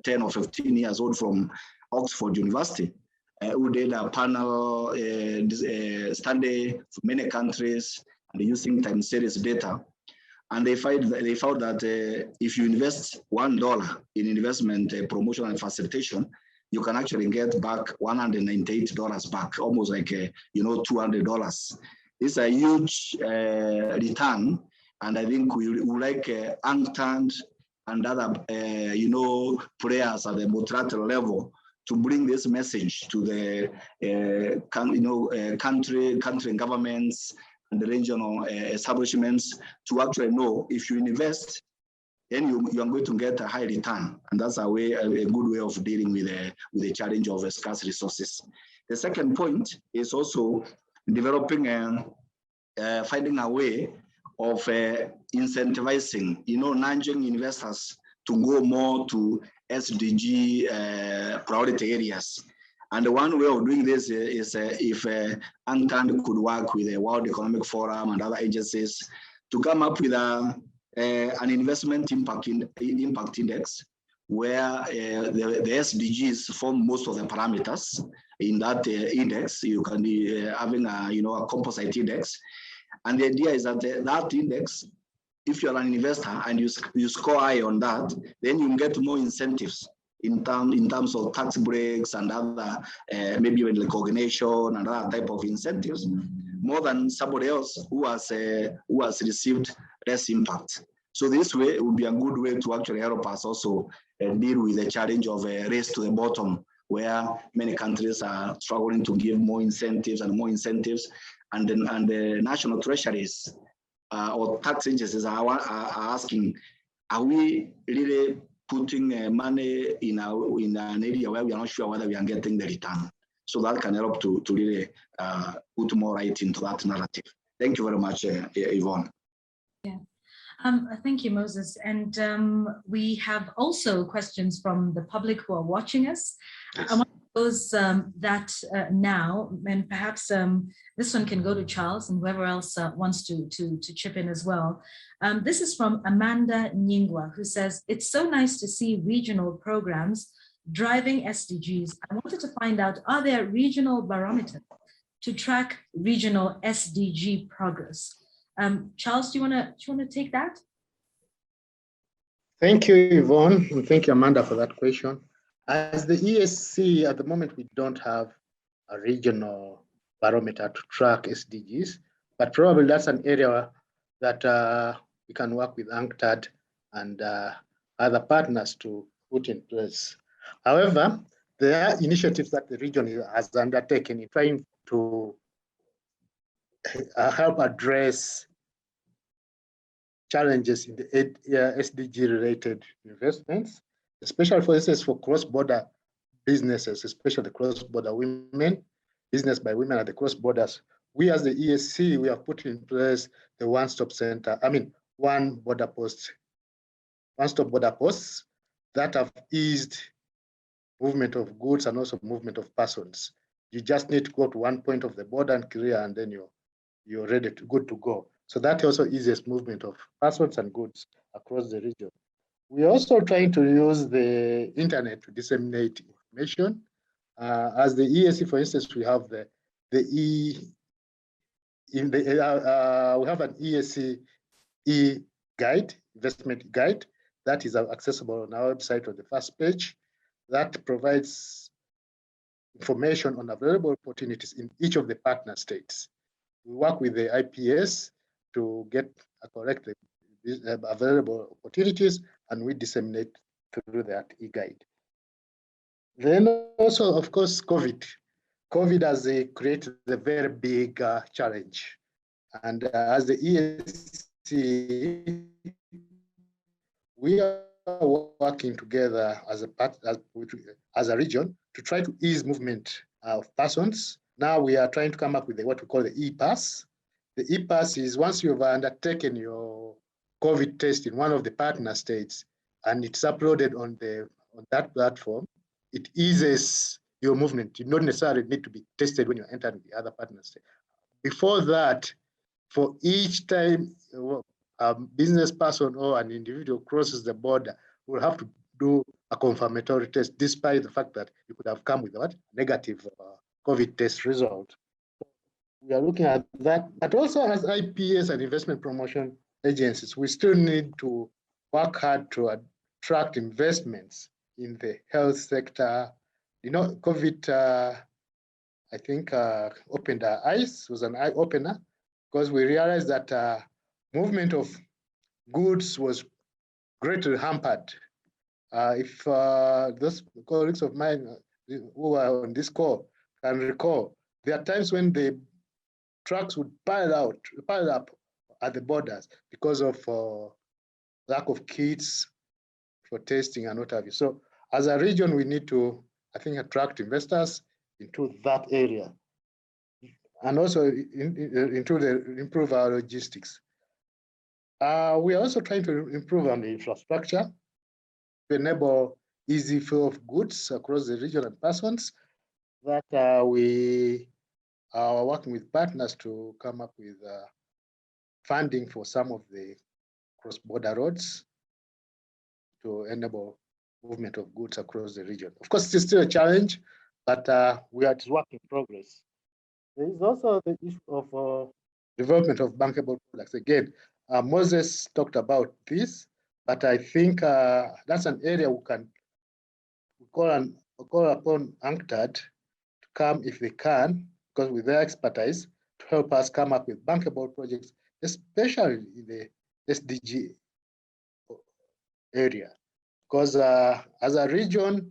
10 or 15 years old, from Oxford University, who did a panel study for many countries and using time series data. And they found that if you invest $1 in investment promotion and facilitation, you can actually get back $198 back, almost like $200. It's a huge return, and I think we like UNTAD and other players at the multilateral level to bring this message to the country governments and the regional establishments, to actually know if you invest, then you are going to get a high return, and that's a good way of dealing with the challenge of scarce resources. The second point is also developing and finding a way of incentivizing, nudging investors to go more to SDG priority areas. And one way of doing this is if UNTAD could work with the World Economic Forum and other agencies to come up with an investment impact index, where the SDGs form most of the parameters in that index. You can be having a composite index, and the idea is that that index, if you're an investor and you score high on that, then you get more incentives in terms of tax breaks and other maybe even recognition and other type of incentives, more than somebody else who has received less impact. So this way it would be a good way to actually help us also deal with the challenge of a race to the bottom, where many countries are struggling to give more incentives and more incentives, and the national treasuries or tax agencies are asking, are we really putting money in an area where we are not sure whether we are getting the return? So that can help to really put more right into that narrative. Thank you very much, Yvonne. Yeah. Thank you, Moses. And we have also questions from the public who are watching us. Yes. I want to pose that now, and perhaps this one can go to Charles and whoever else wants to chip in as well. This is from Amanda Nyingwa, who says, it's so nice to see regional programs driving SDGs. I wanted to find out, are there regional barometers to track regional SDG progress? Charles, do you want to take that? Thank you, Yvonne, and thank you, Amanda, for that question. As the ESC, at the moment, we don't have a regional barometer to track SDGs, but probably that's an area that we can work with UNCTAD and other partners to put in place. However, there are initiatives that the region has undertaken in trying to help address challenges in the SDG-related investments, especially, for instance, for cross-border businesses, especially cross-border women, business by women at the cross-borders. We, as the ESC, we have put in place the one-stop center, one-stop border posts that have eased movement of goods and also movement of persons. You just need to go to one point of the border and clear, and then you're ready to good to go. So that also eases movement of persons and goods across the region. We're also trying to use the internet to disseminate information. As the ESC, for instance, we have we have an ESC guide, investment guide, that is accessible on our website on the first page, that provides information on available opportunities in each of the partner states. We work with the IPS to get correct available opportunities, and we disseminate through that e-guide. Then also, of course, COVID has created a very big challenge. And as the ESC, we are working together as a region to try to ease movement of persons. Now we are trying to come up with what we call the e-pass. The e-pass is once you've undertaken your COVID test in one of the partner states and it's uploaded on that platform, it eases your movement. You don't necessarily need to be tested when you enter the other partner state. Before that, for each time a business person or an individual crosses the border, will have to do a confirmatory test, despite the fact that you could have come with what? Negative COVID test result. We are looking at that, but also as IPS and investment promotion agencies, we still need to work hard to attract investments in the health sector. You know, COVID, I think, opened our eyes, was an eye opener, because we realized that movement of goods was greatly hampered. If those colleagues of mine who are on this call can recall, there are times when the trucks would pile up at the borders because of lack of kits for testing and what have you. So as a region, we need to, I think, attract investors into that area, and also improve our logistics. We are also trying to improve on the infrastructure to enable easy flow of goods across the region and persons, that we are working with partners to come up with funding for some of the cross-border roads to enable movement of goods across the region. Of course, it's still a challenge, but we are work in progress. There is also the issue of development of bankable products. Again, Moses talked about this, but I think that's an area we can call upon UNCTAD to come if they can, because with their expertise, to help us come up with bankable projects, especially in the SDG area. Because as a region,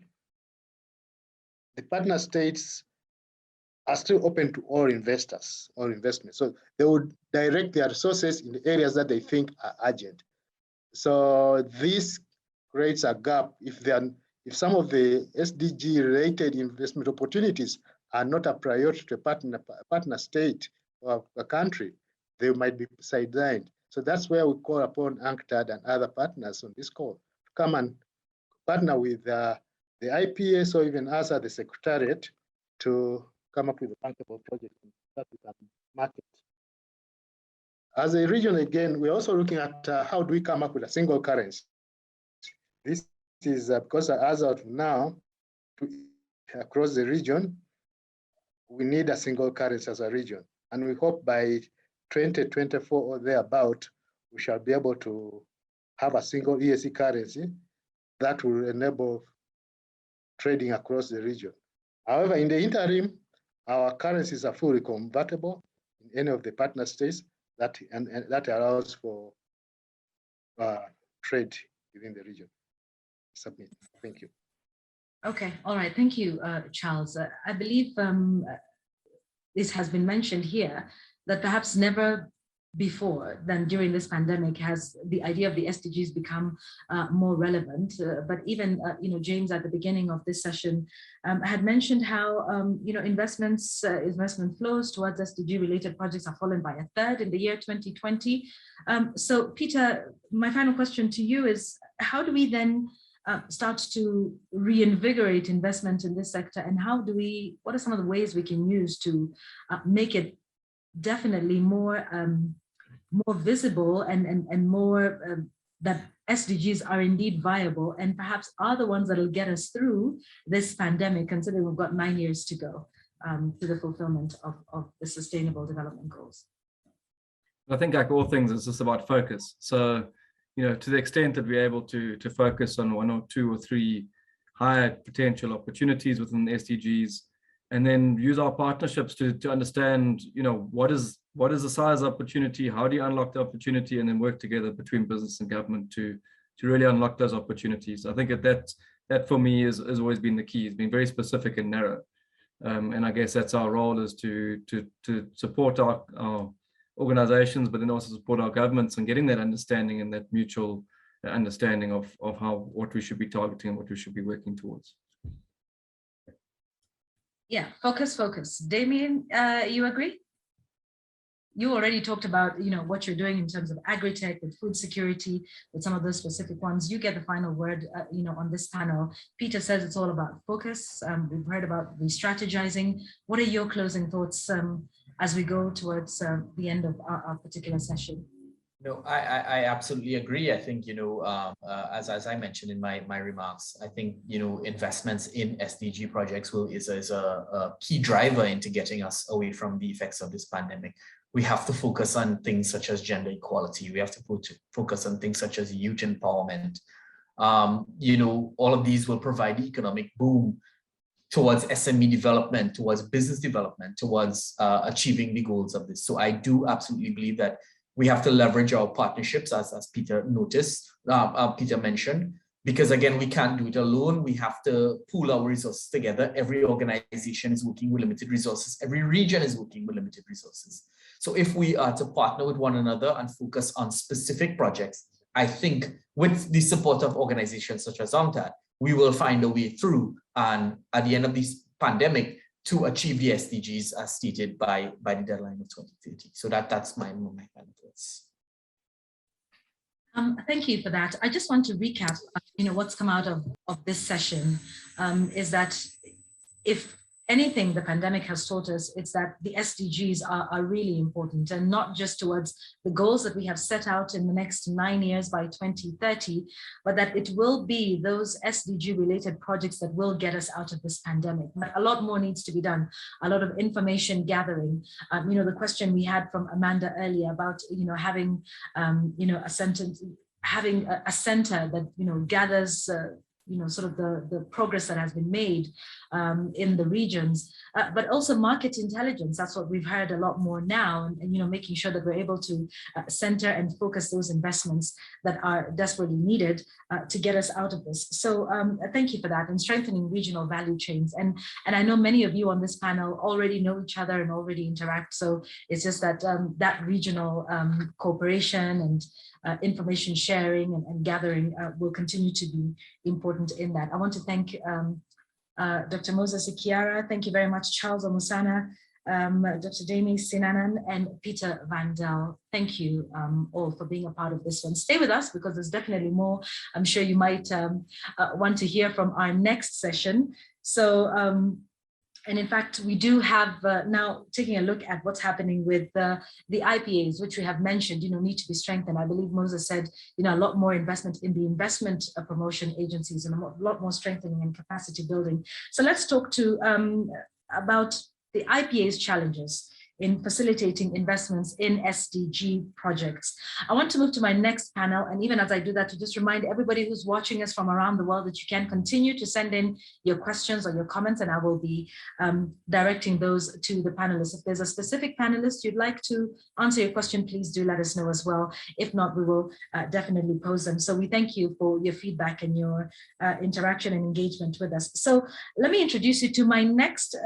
the partner states are still open to all investors, all investments. So they would direct their resources in the areas that they think are urgent. So this creates a gap if some of the SDG related investment opportunities are not a priority to a partner state or a country, they might be sidelined. So that's where we call upon UNCTAD and other partners on this call to come and partner with the IPS or even us at the Secretariat to come up with a bankable project that we can market. As a region, again, we're also looking at how do we come up with a single currency. This is because as of now, across the region, we need a single currency as a region. And we hope by 2024 or thereabout, we shall be able to have a single ESC currency that will enable trading across the region. However, in the interim, our currencies are fully convertible in any of the partner states and that allows for trade within the region. Submit. Thank you. Okay, all right. Thank you, Charles. I believe this has been mentioned here that perhaps never before than during this pandemic has the idea of the SDGs become more relevant. But even, James at the beginning of this session had mentioned how, investment flows towards SDG related projects have fallen by 1/3 in the year 2020. So Peter, my final question to you is, how do we then start to reinvigorate investment in this sector, and what are some of the ways we can use to make it definitely more visible and more that SDGs are indeed viable and perhaps are the ones that will get us through this pandemic, considering we've got 9 years to go to the fulfillment of the Sustainable Development Goals? I think, like all things, it's just about focus. So, to the extent that we're able to focus on 1 or 2 or 3 high potential opportunities within the SDGs, and then use our partnerships to understand, what is the size opportunity, how do you unlock the opportunity, and then work together between business and government to really unlock those opportunities. I think that for me has always been the key. It's been very specific and narrow. And I guess that's our role, is to support our organizations, but then also support our governments in getting that understanding and that mutual understanding of what we should be targeting and what we should be working towards. Yeah, focus. Damien, you agree? You already talked about, what you're doing in terms of agri-tech, with food security, with some of those specific ones. You get the final word, on this panel. Peter says it's all about focus. We've heard about re-strategizing. What are your closing thoughts as we go towards the end of our particular session? No, I absolutely agree. I think, as I mentioned in my remarks, I think, investments in SDG projects is a key driver into getting us away from the effects of this pandemic. We have to focus on things such as gender equality. We have to focus on things such as youth empowerment. All of these will provide the economic boom towards SME development, towards business development, towards achieving the goals of this. So I do absolutely believe that we have to leverage our partnerships, as Peter mentioned, because again, we can't do it alone. We have to pool our resources together. Every organization is working with limited resources. Every region is working with limited resources. So if we are to partner with one another and focus on specific projects, I think with the support of organizations such as UNCTAD, we will find a way through, and at the end of this pandemic, to achieve the SDGs as stated by the deadline of 2030. So that's my final thoughts. Thank you for that. I just want to recap, what's come out of this session is that if anything the pandemic has taught us, it's that the SDGs are really important, and not just towards the goals that we have set out in the next 9 years by 2030, but that it will be those SDG related projects that will get us out of this pandemic. But a lot more needs to be done, a lot of information gathering. The question we had from Amanda earlier about, having, having a center that, gathers sort of the progress that has been made in the regions, but also market intelligence. That's what we've heard a lot more now, and making sure that we're able to center and focus those investments that are desperately needed to get us out of this. So thank you for that, and strengthening regional value chains. And I know many of you on this panel already know each other and already interact. So it's just that that regional cooperation and information sharing and gathering will continue to be important in that. I want to thank Dr. Moses Ikiara. Thank you very much, Charles Omusana, Dr. Dami Sinanan, and Peter Vandel. Thank you all for being a part of this one. Stay with us because there's definitely more I'm sure you might want to hear from our next session. So, and in fact, we do have now taking a look at what's happening with the IPAs, which we have mentioned, need to be strengthened. I believe Moses said, a lot more investment in the investment promotion agencies and a lot more strengthening and capacity building. So let's talk about the IPA's challenges in facilitating investments in SDG projects. I want to move to my next panel, and even as I do that, to just remind everybody who's watching us from around the world that you can continue to send in your questions or your comments, and I will be directing those to the panelists. If there's a specific panelist you'd like to answer your question, please do let us know as well. If not, we will definitely pose them. So we thank you for your feedback and your interaction and engagement with us. So let me introduce you to my next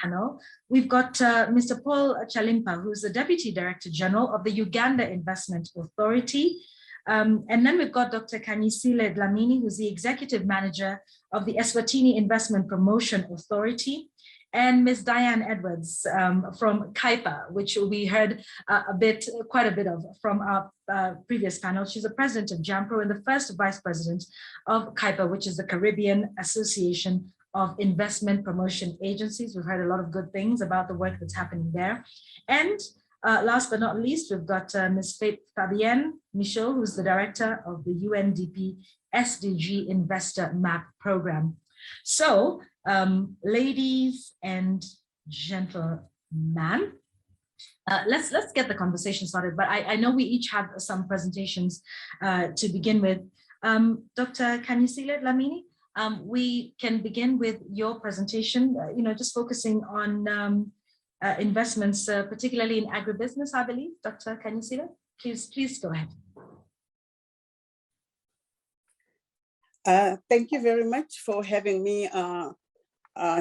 panel. We've got Mr. Paul Chalimpa, who's the Deputy Director General of the Uganda Investment Authority. And then we've got Dr. Kanyisile Dlamini, who's the Executive Manager of the Eswatini Investment Promotion Authority, and Ms. Diane Edwards from CAIPA, which we heard quite a bit of from our previous panel. She's the President of JAMPRO and the first Vice President of CAIPA, which is the Caribbean Association of Investment Promotion Agencies. We've heard a lot of good things about the work that's happening there. And last but not least, we've got Ms. Fabienne Michaud, who's the Director of the UNDP SDG Investor Map Program. So, ladies and gentlemen, let's get the conversation started. But I know we each have some presentations to begin with. Dr. Kanyisile Dlamini, we can begin with your presentation, just focusing on investments, particularly in agribusiness, I believe. Dr. Kanyisile, please go ahead. Thank you very much for having me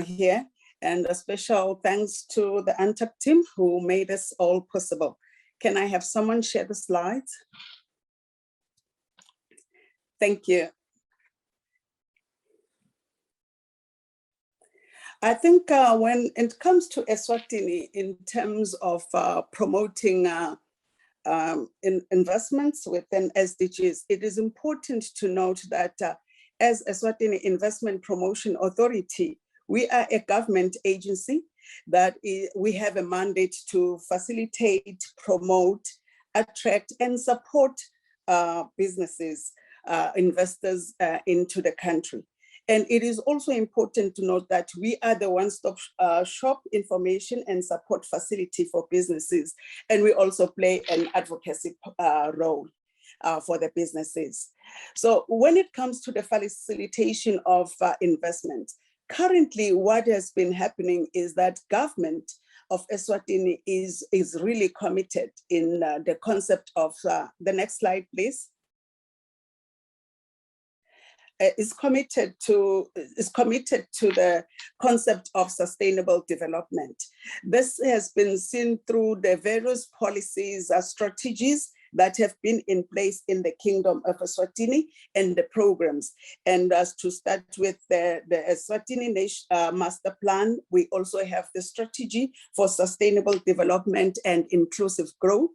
here, and a special thanks to the UNTAP team who made this all possible. Can I have someone share the slides? Thank you. I think when it comes to Eswatini, in terms of promoting investments within SDGs, it is important to note that as Eswatini Investment Promotion Authority, we are a government agency that we have a mandate to facilitate, promote, attract, and support businesses, investors into the country. And it is also important to note that we are the one-stop shop information and support facility for businesses. And we also play an advocacy role for the businesses. So when it comes to the facilitation of investment, currently what has been happening is that government of Eswatini is really committed in the concept of, the next slide, please. Is committed to the concept of sustainable development. This has been seen through the various policies, strategies that have been in place in the Kingdom of Eswatini and the programs. And as to start with the Eswatini Master Plan, we also have the strategy for sustainable development and inclusive growth,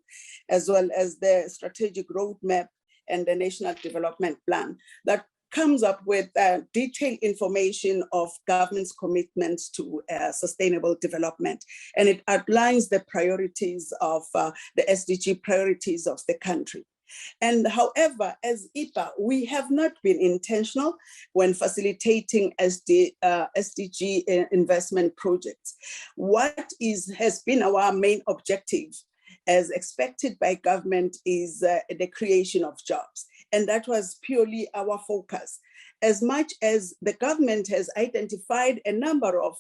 as well as the strategic roadmap and the National Development Plan that comes up with detailed information of government's commitments to sustainable development. And it outlines the priorities of the SDG priorities of the country. And however, as IPA, we have not been intentional when facilitating SDG investment projects. What has been our main objective, as expected by government, is the creation of jobs. And that was purely our focus. As much as the government has identified a number of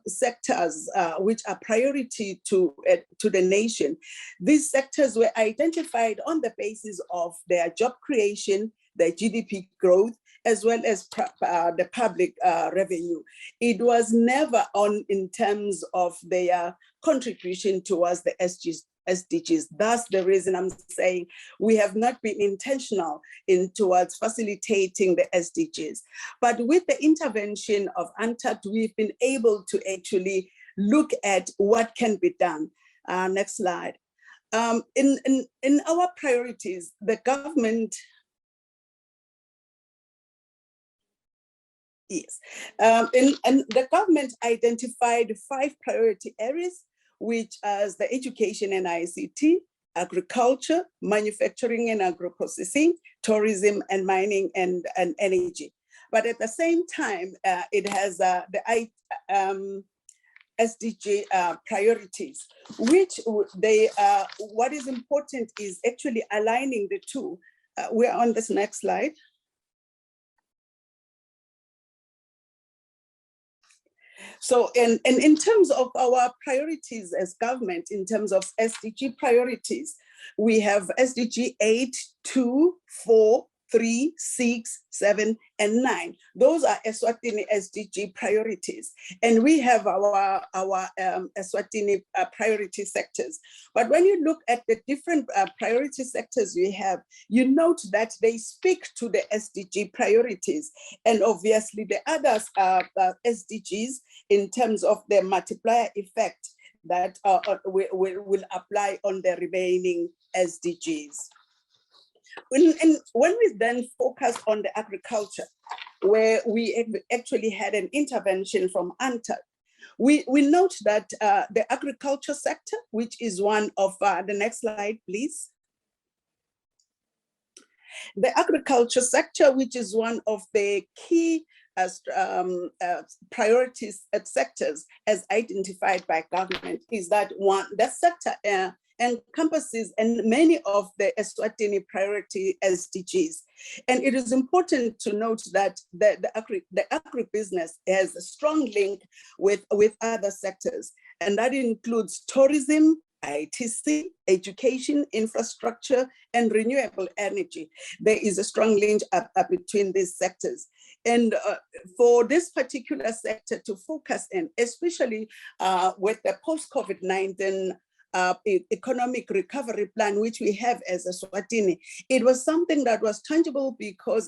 sectors which are priority to the nation, these sectors were identified on the basis of their job creation, their GDP growth, as well as the public revenue. It was never in terms of their contribution towards the SDGs. That's the reason I'm saying we have not been intentional towards facilitating the SDGs. But with the intervention of UNTAD, we've been able to actually look at what can be done. Next slide. In our priorities, the government, yes, and the government identified 5 priority areas, which is the education and ICT, agriculture, manufacturing and agro-processing, tourism and mining and energy. But at the same time, it has the SDG priorities, which what is important is actually aligning the two. We're on this next slide. So, in terms of our priorities as government, in terms of SDG priorities, we have SDG 8, 2, 4, 3, 6, 7, and 9. Those are Eswatini SDG priorities. And we have our Eswatini priority sectors. But when you look at the different priority sectors we have, you note that they speak to the SDG priorities. And obviously the others are SDGs in terms of the multiplier effect that will apply on the remaining SDGs. When we then focus on the agriculture, where we actually had an intervention from UNTAD, we note that the agriculture sector, which is one of the next slide, please. The agriculture sector, which is one of the key priorities sectors as identified by government, is that sector encompasses and many of the Eswatini priority SDGs. And it is important to note that the agribusiness has a strong link with other sectors, and that includes tourism, ITC, education, infrastructure, and renewable energy. There is a strong link between these sectors. And for this particular sector to focus in, especially with the post-COVID-19 economic recovery plan, which we have as a Eswatini, it was something that was tangible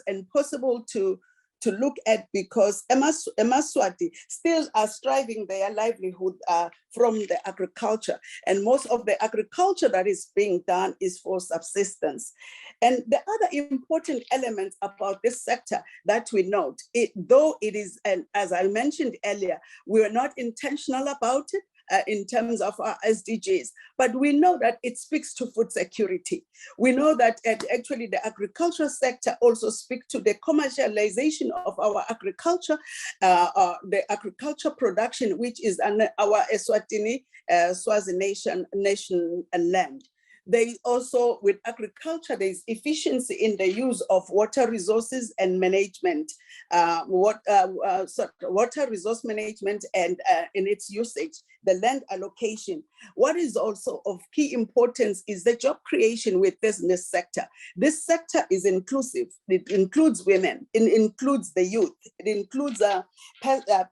and possible to look at, because Emaswati still are striving their livelihood from the agriculture. And most of the agriculture that is being done is for subsistence. And the other important element about this sector that we note, though it is, and as I mentioned earlier, we are not intentional about it, in terms of our SDGs, but we know that it speaks to food security. We know that actually the agricultural sector also speaks to the commercialization of our agriculture, the agriculture production, which is our Eswatini, Swazi nation land. There is also, with agriculture, there is efficiency in the use of water resources and management, water resource management and in its usage, the land allocation. What is also of key importance is the job creation within this sector. This sector is inclusive. It includes women, it includes the youth, it includes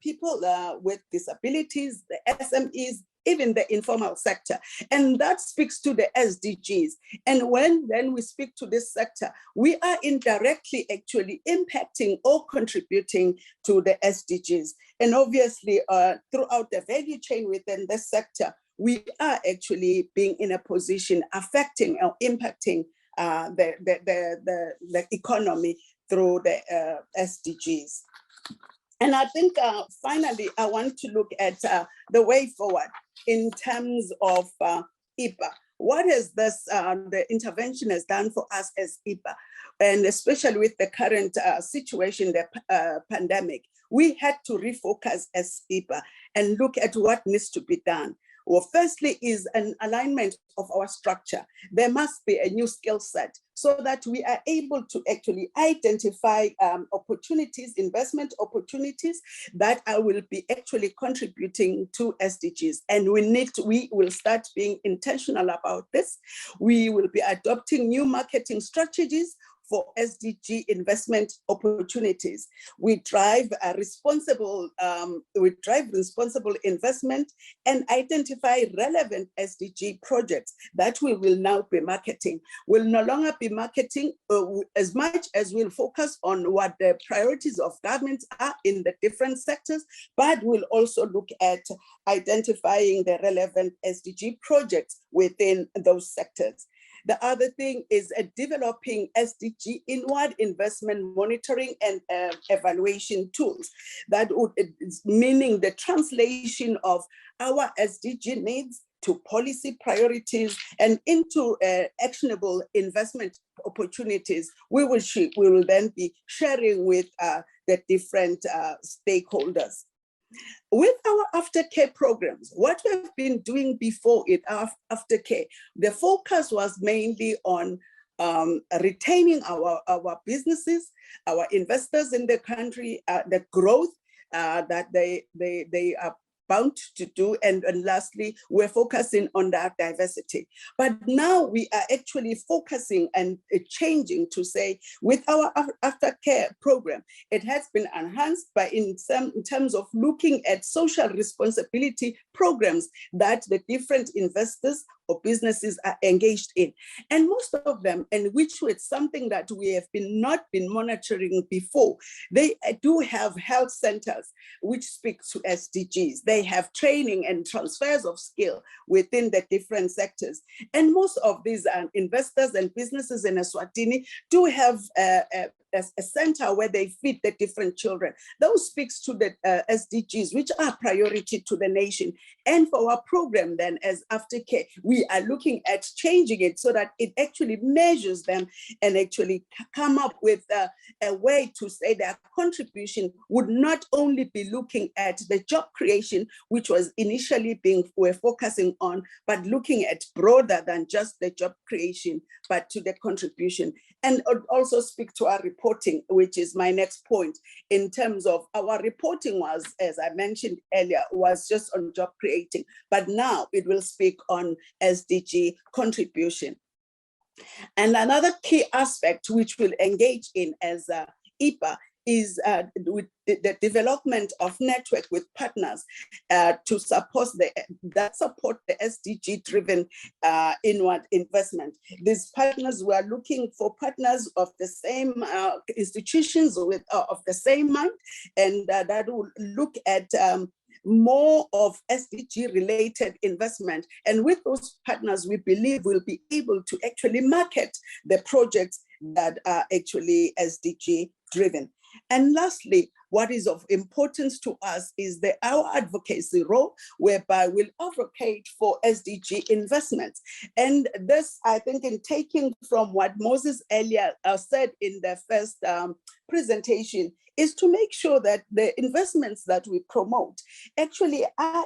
people with disabilities, the SMEs, even the informal sector. And that speaks to the SDGs. And when then we speak to this sector, we are indirectly actually impacting or contributing to the SDGs. And obviously throughout the value chain within this sector, we are actually being in a position affecting or impacting the economy through the SDGs. And I think finally, I want to look at the way forward in terms of IPA. What has this, the intervention has done for us as IPA, and especially with the current situation, the pandemic, we had to refocus as IPA and look at what needs to be done. Well, firstly is an alignment of our structure. There must be a new skill set so that we are able to actually identify opportunities, investment opportunities that will be actually contributing to SDGs. And we will start being intentional about this. We will be adopting new marketing strategies for SDG investment opportunities. We drive responsible investment and identify relevant SDG projects that we will now be marketing. We'll no longer be marketing as much as we'll focus on what the priorities of governments are in the different sectors, but we'll also look at identifying the relevant SDG projects within those sectors. The other thing is developing SDG inward investment monitoring and evaluation tools. That would, meaning the translation of our SDG needs to policy priorities and into actionable investment opportunities. We will then be sharing with the different stakeholders. With our aftercare programs, what we've been doing before it, our aftercare, the focus was mainly on retaining our businesses, our investors in the country, the growth that they are bound to do, and lastly, we're focusing on that diversity. But now we are actually focusing and changing to say, with our aftercare program, it has been enhanced by in terms of looking at social responsibility programs that the different investors or businesses are engaged in. And most of them, and which was something that we have not been monitoring before, they do have health centers which speak to SDGs. They have training and transfers of skill within the different sectors. And most of these investors and businesses in Eswatini do have a center where they feed the different children. Those speaks to the SDGs, which are priority to the nation. And for our program then as aftercare, we are looking at changing it so that it actually measures them and actually come up with a way to say that contribution would not only be looking at the job creation, which was initially we're focusing on, but looking at broader than just the job creation, but to the contribution. And also speak to our reporting, which is my next point, in terms of our reporting was, as I mentioned earlier, was just on job creating, but now it will speak on SDG contribution. And another key aspect which we'll engage in as IPA is with the development of network with partners to support the SDG-driven inward investment. These partners, we are looking for partners of the same institutions of the same mind, and that will look at more of SDG-related investment. And with those partners, we believe we'll be able to actually market the projects that are actually SDG-driven. And lastly, what is of importance to us is our advocacy role, whereby we'll advocate for SDG investments. And this, I think, in taking from what Moses earlier said in the first presentation, is to make sure that the investments that we promote actually are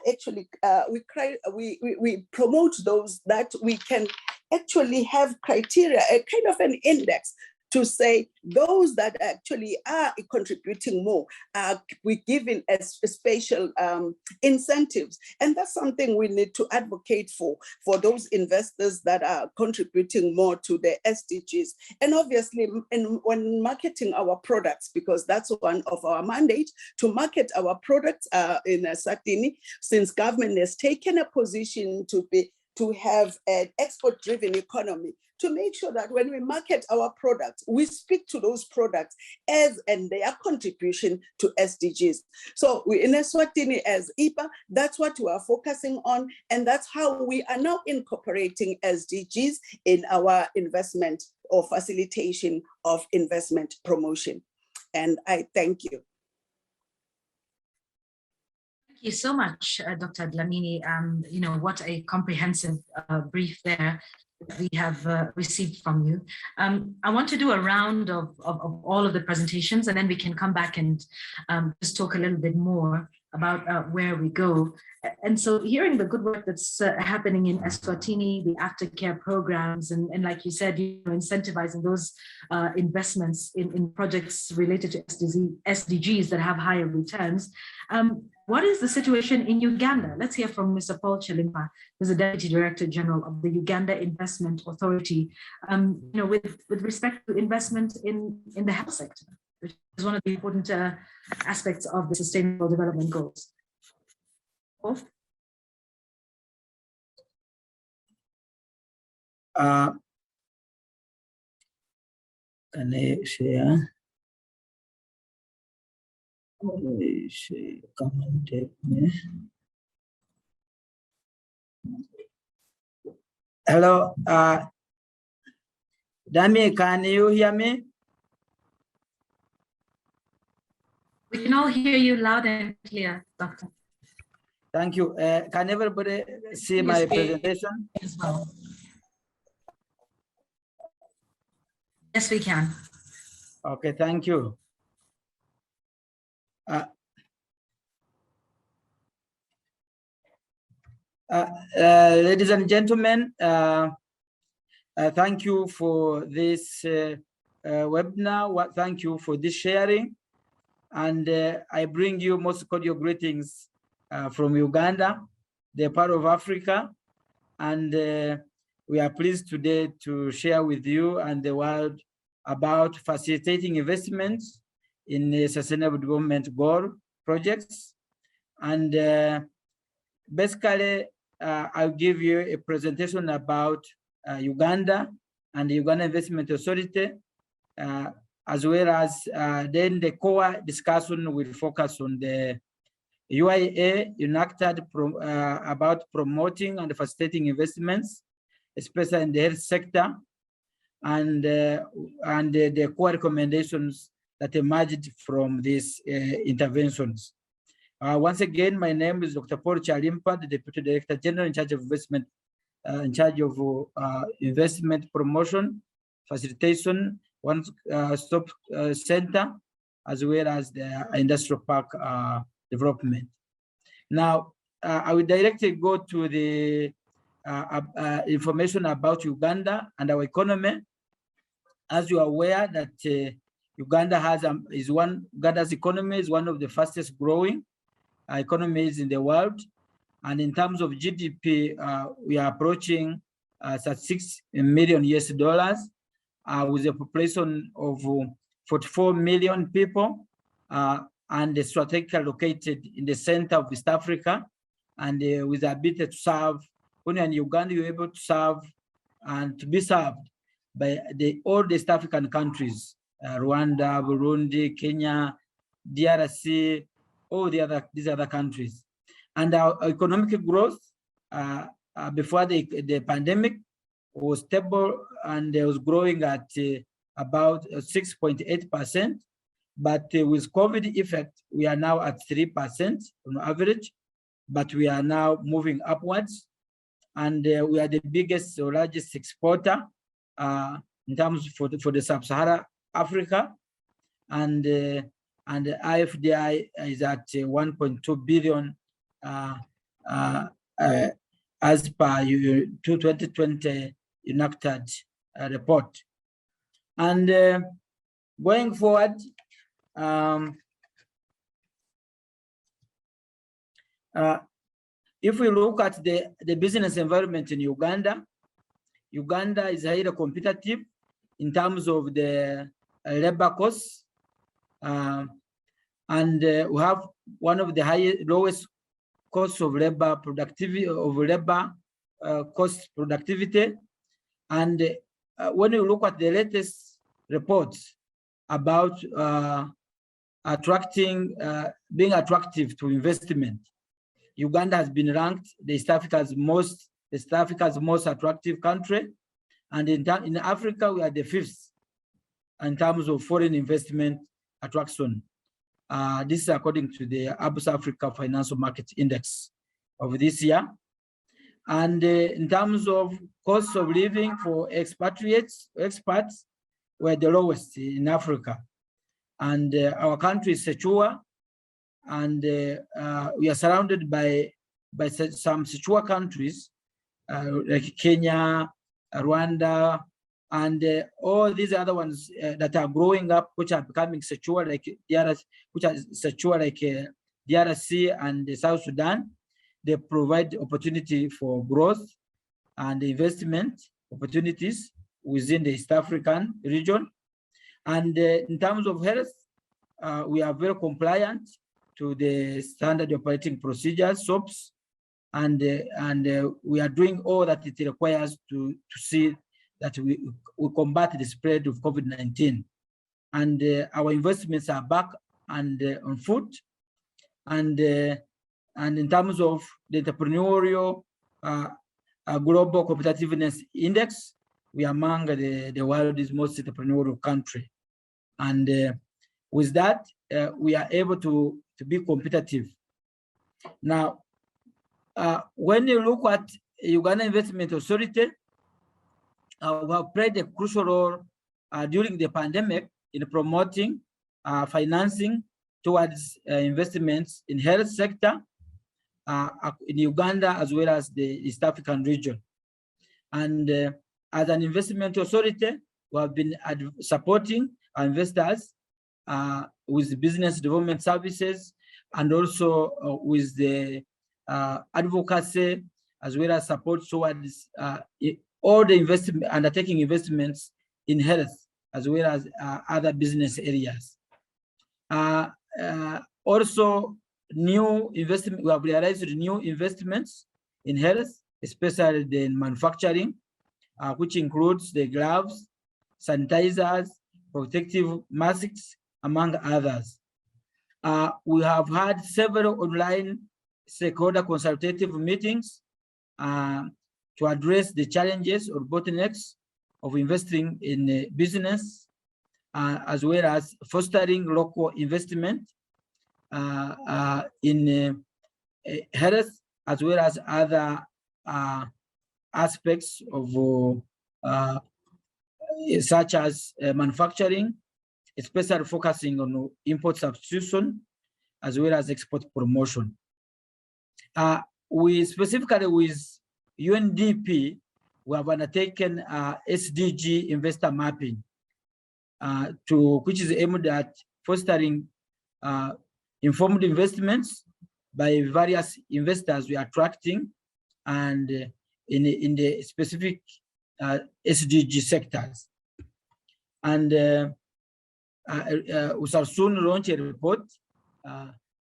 we promote those that we can actually have criteria, a kind of an index to say those that actually are contributing more, we given as special incentives. And that's something we need to advocate for those investors that are contributing more to the SDGs. And obviously, when marketing our products, because that's one of our mandates, to market our products in Eswatini, since government has taken a position to have an export-driven economy, to make sure that when we market our products, we speak to those products as and their contribution to SDGs. So we in Eswatini as IPA, that's what we are focusing on, and that's how we are now incorporating SDGs in our investment or facilitation of investment promotion. And I thank you. Thank you so much, Dr. Dlamini. You know, what a comprehensive brief there we have received from you. I want to do a round of all of the presentations, and then we can come back and just talk a little bit more about where we go. And so hearing the good work that's happening in Eswatini, the aftercare programs, and like you said, you know, incentivizing those investments in projects related to SDGs that have higher returns. What is the situation in Uganda? Let's hear from Mr. Paul Chilimba, who's the Deputy Director General of the Uganda Investment Authority, you know, with respect to investment in the health sector, which is one of the important aspects of the Sustainable Development Goals. Paul? Can I share? Come and take me. Hello, Dami, can you hear me? We can all hear you loud and clear, Doctor. Thank you. Can everybody see my presentation? As well. Yes, we can. Okay, thank you. Ladies and gentlemen, thank you for this webinar. Thank you for this sharing. And I bring you most cordial greetings from Uganda, the part of Africa. And we are pleased today to share with you and the world about facilitating investments in the Sustainable Development Goal projects. And basically, I'll give you a presentation about Uganda and the Uganda Investment Authority, as well as then the core discussion will focus on the UIA enacted about promoting and facilitating investments, especially in the health sector, and the core recommendations that emerged from these interventions. Once again, my name is Dr. Paul Chilimba, the Deputy Director General in charge of investment, investment promotion, facilitation, one-stop center, as well as the industrial park development. Now, I will directly go to the information about Uganda and our economy. As you are aware that Uganda's economy is one of the fastest growing economies in the world. And in terms of GDP, we are approaching $6 million with a population of 44 million people, and strategically located in the center of East Africa, and with the ability to serve, when you're in Uganda, you're able to serve and to be served by all the East African countries, Rwanda, Burundi, Kenya, DRC, all these other countries. And our economic growth before the pandemic was stable, and it was growing at about 6.8%. But with COVID effect, we are now at 3% on average, but we are now moving upwards. And we are the biggest or largest exporter in terms for the Sub-Saharan Africa. And IFDI is at 1.2 billion as per 2020 enacted report. And going forward, if we look at the business environment in Uganda, Uganda is highly competitive in terms of the labor costs, and we have one of the lowest costs of labor productivity, cost productivity, and when you look at the latest reports about being attractive to investment, Uganda has been ranked the East Africa's most attractive country, and in Africa we are the 5th in terms of foreign investment attraction. This is according to the Absa Africa Financial Market Index of this year. And in terms of cost of living for expats, we're the lowest in Africa. And our country is secure, and we are surrounded by some secure countries like Kenya, Rwanda, and all these other ones that are growing up, which are becoming secure, like DRC and South Sudan. They provide opportunity for growth and investment opportunities within the East African region. And in terms of health, we are very compliant to the standard operating procedures, SOPs, and we are doing all that it requires to see that we combat the spread of COVID-19. And our investments are back and on foot. And in terms of the entrepreneurial global competitiveness index, we are among the world's most entrepreneurial country. And with that, we are able to be competitive. Now, when you look at Uganda Investment Authority, we have played a crucial role during the pandemic in promoting financing towards investments in health sector in Uganda as well as the East African region. And as an investment authority, we have been supporting our investors with business development services, and also with the advocacy, as well as support towards all the undertaking investments in health, as well as other business areas. Also, new investment, we have realized new investments in health, especially in manufacturing, which includes the gloves, sanitizers, protective masks, among others. We have had several online stakeholder consultative meetings to address the challenges or bottlenecks of investing in business, as well as fostering local investment in health, as well as other aspects of such as manufacturing, especially focusing on import substitution, as well as export promotion. We specifically with UNDP, we have undertaken SDG investor mapping, which is aimed at fostering informed investments by various investors we are attracting, and in the specific SDG sectors. And we shall soon launch a report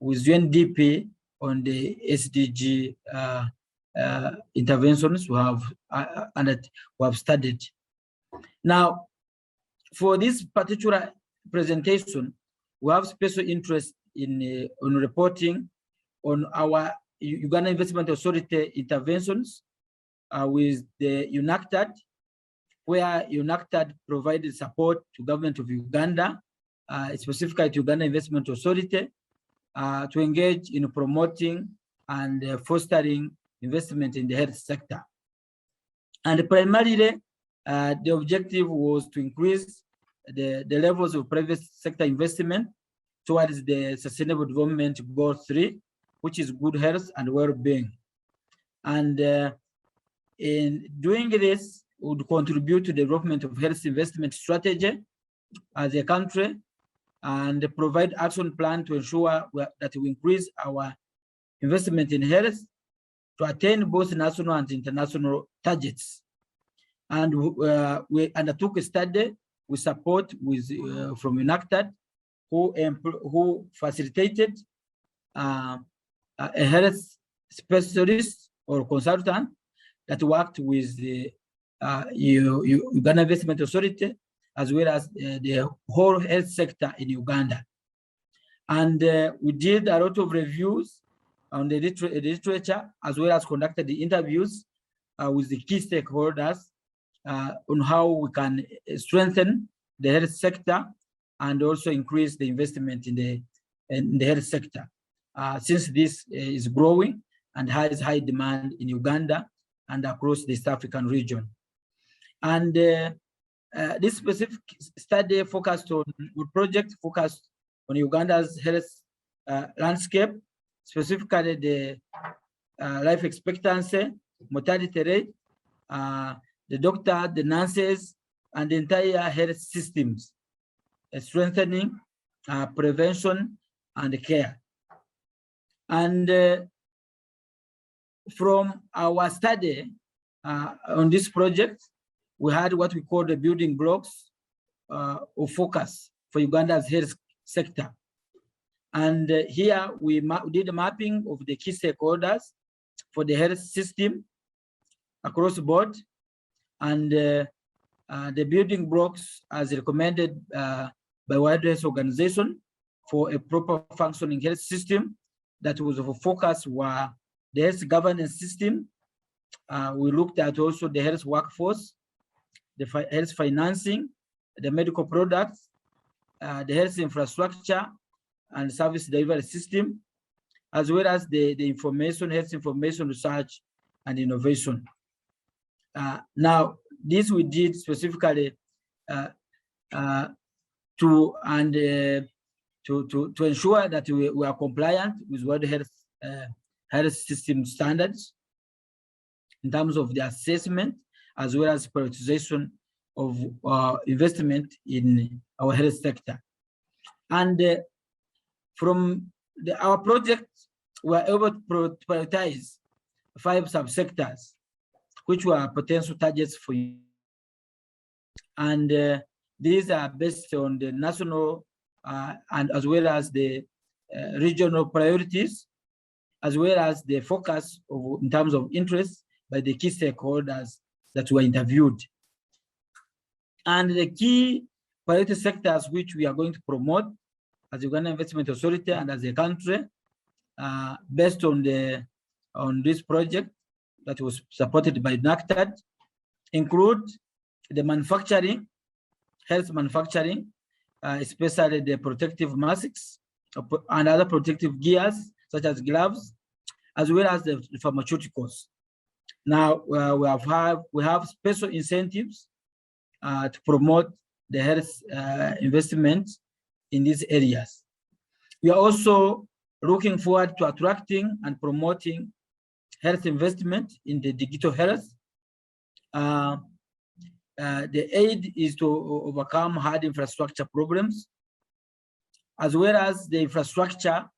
with UNDP on the SDG interventions we have studied. Now, for this particular presentation, we have special interest in on reporting on our Uganda Investment Authority interventions with the UNACTAD, where UNACTAD provided support to government of Uganda, specifically to Uganda Investment Authority, to engage in promoting and fostering investment in the health sector. And primarily, the objective was to increase the levels of private sector investment towards the Sustainable Development Goal 3, which is good health and well-being. And in doing this, would contribute to the development of health investment strategy as a country, and provide action plan to ensure that we increase our investment in health to attain both national and international targets. And we undertook a study with support from UNACTAD, who facilitated a health specialist or consultant that worked with the Uganda Investment Authority, as well as the whole health sector in Uganda. And we did a lot of reviews on the literature, as well as conducted the interviews with the key stakeholders on how we can strengthen the health sector and also increase the investment in the health sector, since this is growing and has high demand in Uganda and across the East African region. And this specific study focused on project focused on Uganda's health landscape, specifically the life expectancy, mortality rate, the doctor, the nurses, and the entire health systems, strengthening prevention and care. And from our study on this project, we had what we call the building blocks of focus for Uganda's health sector. And here we did a mapping of the key stakeholders for the health system across the board, and the building blocks as recommended by World Health Organization for a proper functioning health system. That was of focus were the health governance system. We looked at also the health workforce, the health financing, the medical products, the health infrastructure and service delivery system, as well as the health information research and innovation. Now, this we did specifically to ensure that we are compliant with World Health System standards in terms of the assessment, as well as prioritization of investment in our health sector. And from our project, we were able to prioritize 5 subsectors, which were potential targets for you. And these are based on the national and as well as the regional priorities, as well as the focus in terms of interest by the key stakeholders that were interviewed. And the key priority sectors which we are going to promote as Uganda Investment Authority and as a country, based on this project that was supported by NACTAD, include the manufacturing, health manufacturing, especially the protective masks and other protective gears such as gloves, as well as the pharmaceuticals. Now we have special incentives to promote the health investment in these areas. We are also looking forward to attracting and promoting health investment in the digital health. The aid is to overcome hard infrastructure problems, as well as the infrastructure,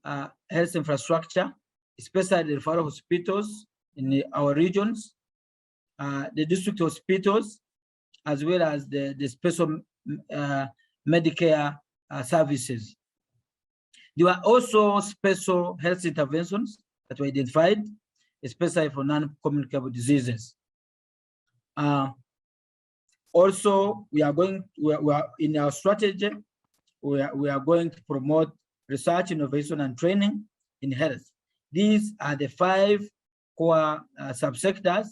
health infrastructure, especially the referral hospitals in our regions, the district hospitals, as well as the special Medicare services. There were also special health interventions that were identified, especially for non-communicable diseases. Also, we are in our strategy, we are going to promote research, innovation, and training in health. These are the 5 core subsectors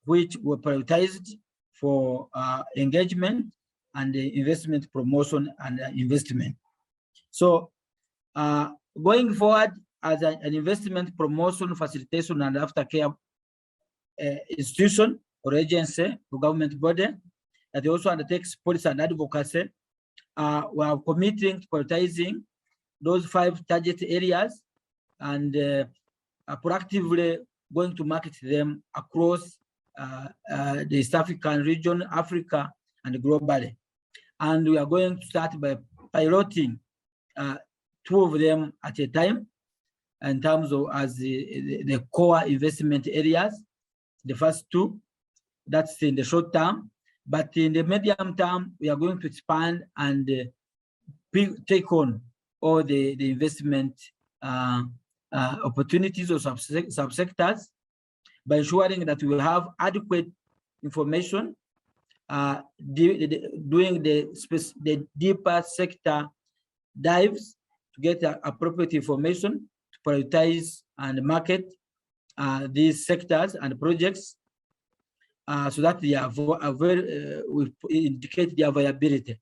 which were prioritized for engagement and investment promotion and investment. So going forward as an investment promotion, facilitation, and aftercare institution or agency or government body that also undertakes policy and advocacy, we are committing to prioritizing those 5 target areas and proactively going to market them across the East African region, Africa, and globally. And we are going to start by piloting 2 of them at a time in terms of as the core investment areas. The first 2, that's in the short term, but in the medium term, we are going to expand and take on all the investment opportunities or subsectors by ensuring that we will have adequate information, doing the deeper sector dives to get appropriate information to prioritize and market these sectors and projects so that they are we indicate their viability.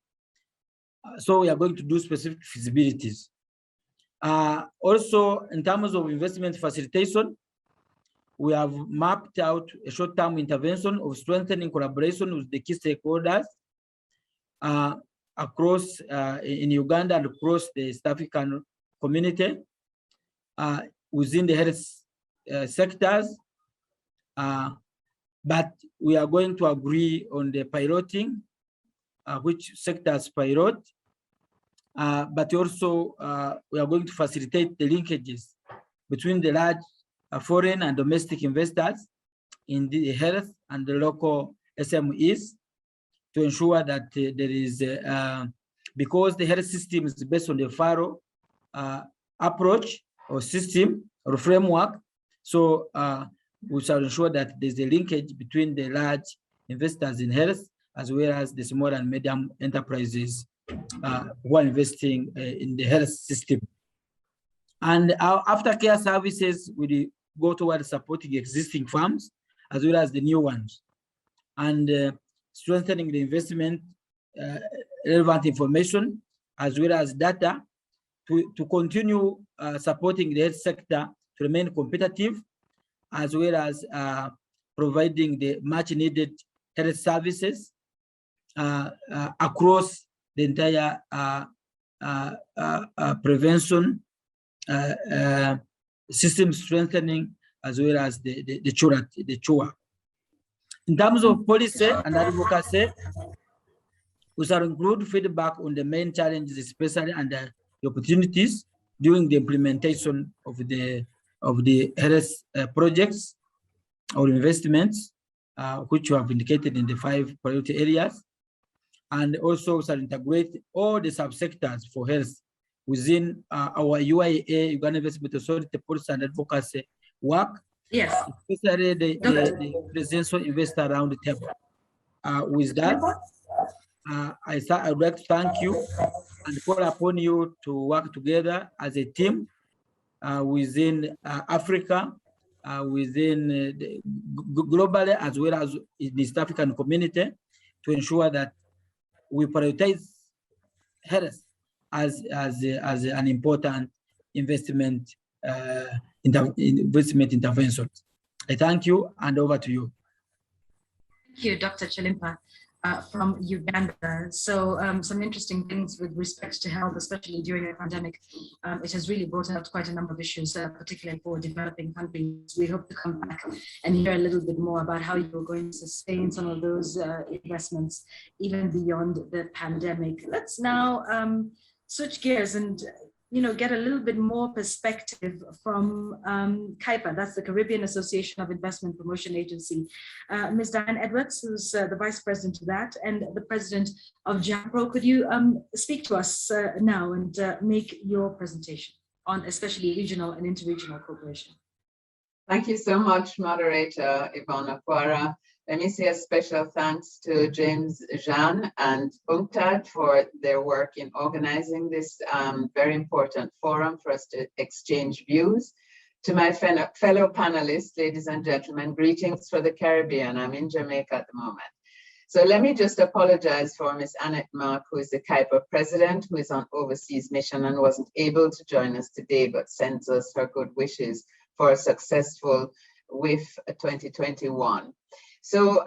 So we are going to do specific feasibilities. Also, in terms of investment facilitation, we have mapped out a short-term intervention of strengthening collaboration with the key stakeholders across in Uganda and across the East African community within the health sectors. But we are going to agree on the piloting, which sectors pilot, but also we are going to facilitate the linkages between the large foreign and domestic investors in the health and the local SMEs to ensure that there is, because the health system is based on the FARO approach or system or framework, so we shall ensure that there's a linkage between the large investors in health as well as the small and medium enterprises who are investing in the health system. And our aftercare services will go towards supporting existing firms as well as the new ones, and strengthening the investment relevant information as well as data to continue supporting the health sector to remain competitive, as well as providing the much needed health services across the entire prevention system strengthening, as well as the CHUA. In terms of policy and advocacy, we shall include feedback on the main challenges, especially and the opportunities during the implementation of the health projects or investments, which you have indicated in the 5 priority areas, and also shall integrate all the subsectors for health within our UIA, Uganda Investment Authority policy and advocacy work. Yes. Especially the presidential investor round table. With that, I would like to thank you and call upon you to work together as a team within Africa, within globally, as well as in the East African community, to ensure that we prioritize health as an important investment intervention. I thank you, and over to you. Thank you, Dr. Chilimpa from Uganda. So some interesting things with respect to health, especially during a pandemic. It has really brought out quite a number of issues, particularly for developing countries. We hope to come back and hear a little bit more about how you're going to sustain some of those investments even beyond the pandemic. Let's now switch gears and get a little bit more perspective from CAIPA, that's the Caribbean Association of Investment Promotion Agency. Ms. Diane Edwards, who's the Vice President of that and the President of JAMPRO, could you speak to us now and make your presentation on especially regional and interregional cooperation? Thank you so much, Moderator Yvonne Akwara. Let me say a special thanks to James Jean and UNCTAD for their work in organizing this very important forum for us to exchange views. To my fellow panelists, ladies and gentlemen, greetings for the Caribbean. I'm in Jamaica at the moment. So let me just apologize for Ms. Annette Mark, who is the CAIPA president, who is on overseas mission and wasn't able to join us today, but sends us her good wishes for a successful WIF 2021. So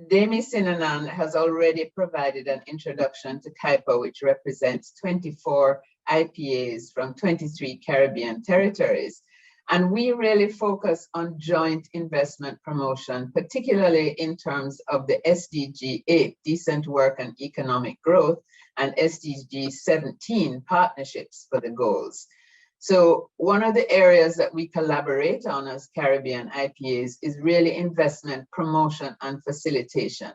Demi Sinanan has already provided an introduction to CAIPA, which represents 24 IPAs from 23 Caribbean territories. And we really focus on joint investment promotion, particularly in terms of the SDG 8, decent work and economic growth, and SDG 17, partnerships for the goals. So one of the areas that we collaborate on as Caribbean IPAs is really investment promotion and facilitation.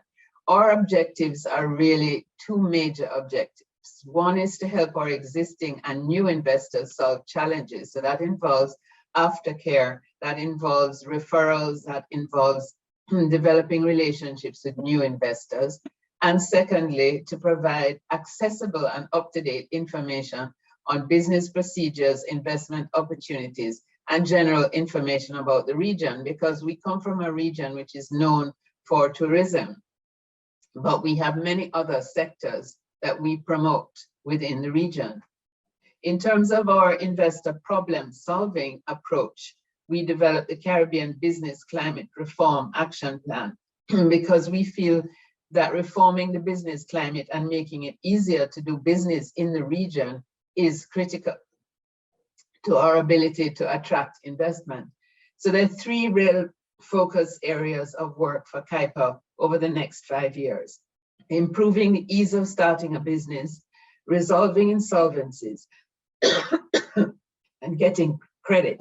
Our objectives are really 2 major objectives. One is to help our existing and new investors solve challenges. So that involves aftercare, that involves referrals, that involves developing relationships with new investors, and secondly, to provide accessible and up-to-date information on business procedures, investment opportunities, and general information about the region, because we come from a region which is known for tourism, but we have many other sectors that we promote within the region. In terms of our investor problem-solving approach, we developed the Caribbean Business Climate Reform Action Plan because we feel that reforming the business climate and making it easier to do business in the region is critical to our ability to attract investment. So there are three real focus areas of work for CAIPA over the next 5 years: improving the ease of starting a business, resolving insolvencies, and getting credit.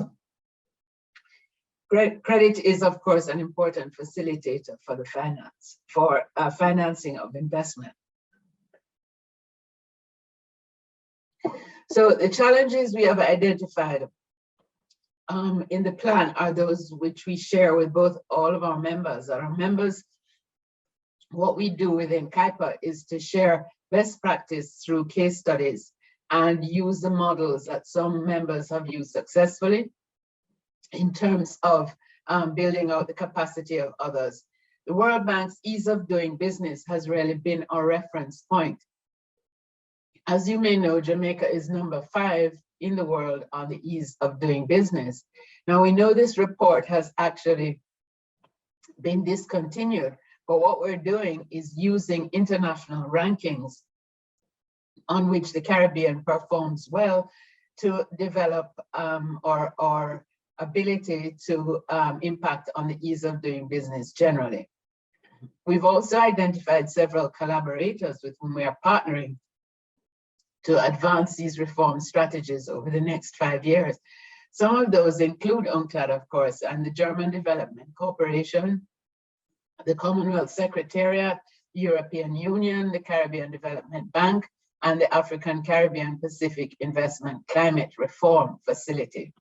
Credit is, of course, an important facilitator for the financing of investment. So the challenges we have identified in the plan are those which we share with all of our members. What we do within CAIPA is to share best practice through case studies and use the models that some members have used successfully in terms of building out the capacity of others. The World Bank's ease of doing business has really been our reference point. As you may know, Jamaica is number 5 in the world on the ease of doing business. Now, we know this report has actually been discontinued, but what we're doing is using international rankings on which the Caribbean performs well to develop our ability to impact on the ease of doing business generally. We've also identified several collaborators with whom we are partnering to advance these reform strategies over the next 5 years. Some of those include UNCTAD, of course, and the German Development Corporation, the Commonwealth Secretariat, the European Union, the Caribbean Development Bank, and the African Caribbean Pacific Investment Climate Reform Facility.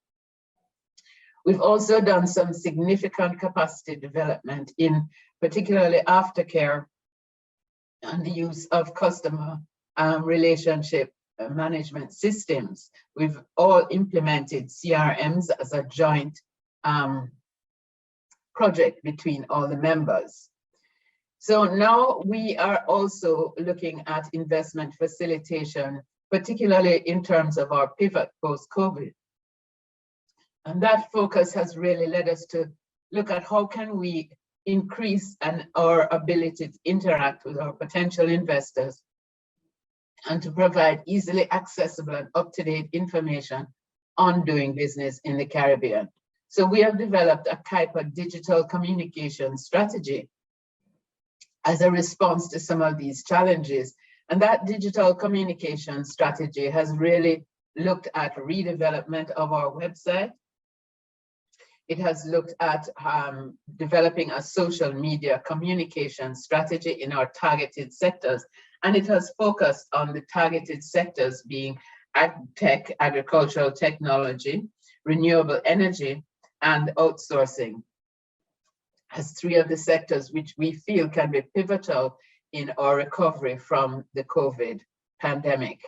We've also done some significant capacity development in particularly aftercare and the use of customer relationship management systems. We've all implemented CRMs as a joint project between all the members. So now we are also looking at investment facilitation, particularly in terms of our pivot post-COVID. And that focus has really led us to look at how can we increase our ability to interact with our potential investors and to provide easily accessible and up-to-date information on doing business in the Caribbean. So we have developed a CAIPA digital communication strategy as a response to some of these challenges. And that digital communication strategy has really looked at redevelopment of our website. It has looked at developing a social media communication strategy in our targeted sectors. And it has focused on the targeted sectors being ag-tech, agricultural technology, renewable energy, and outsourcing as 3 of the sectors which we feel can be pivotal in our recovery from the COVID pandemic.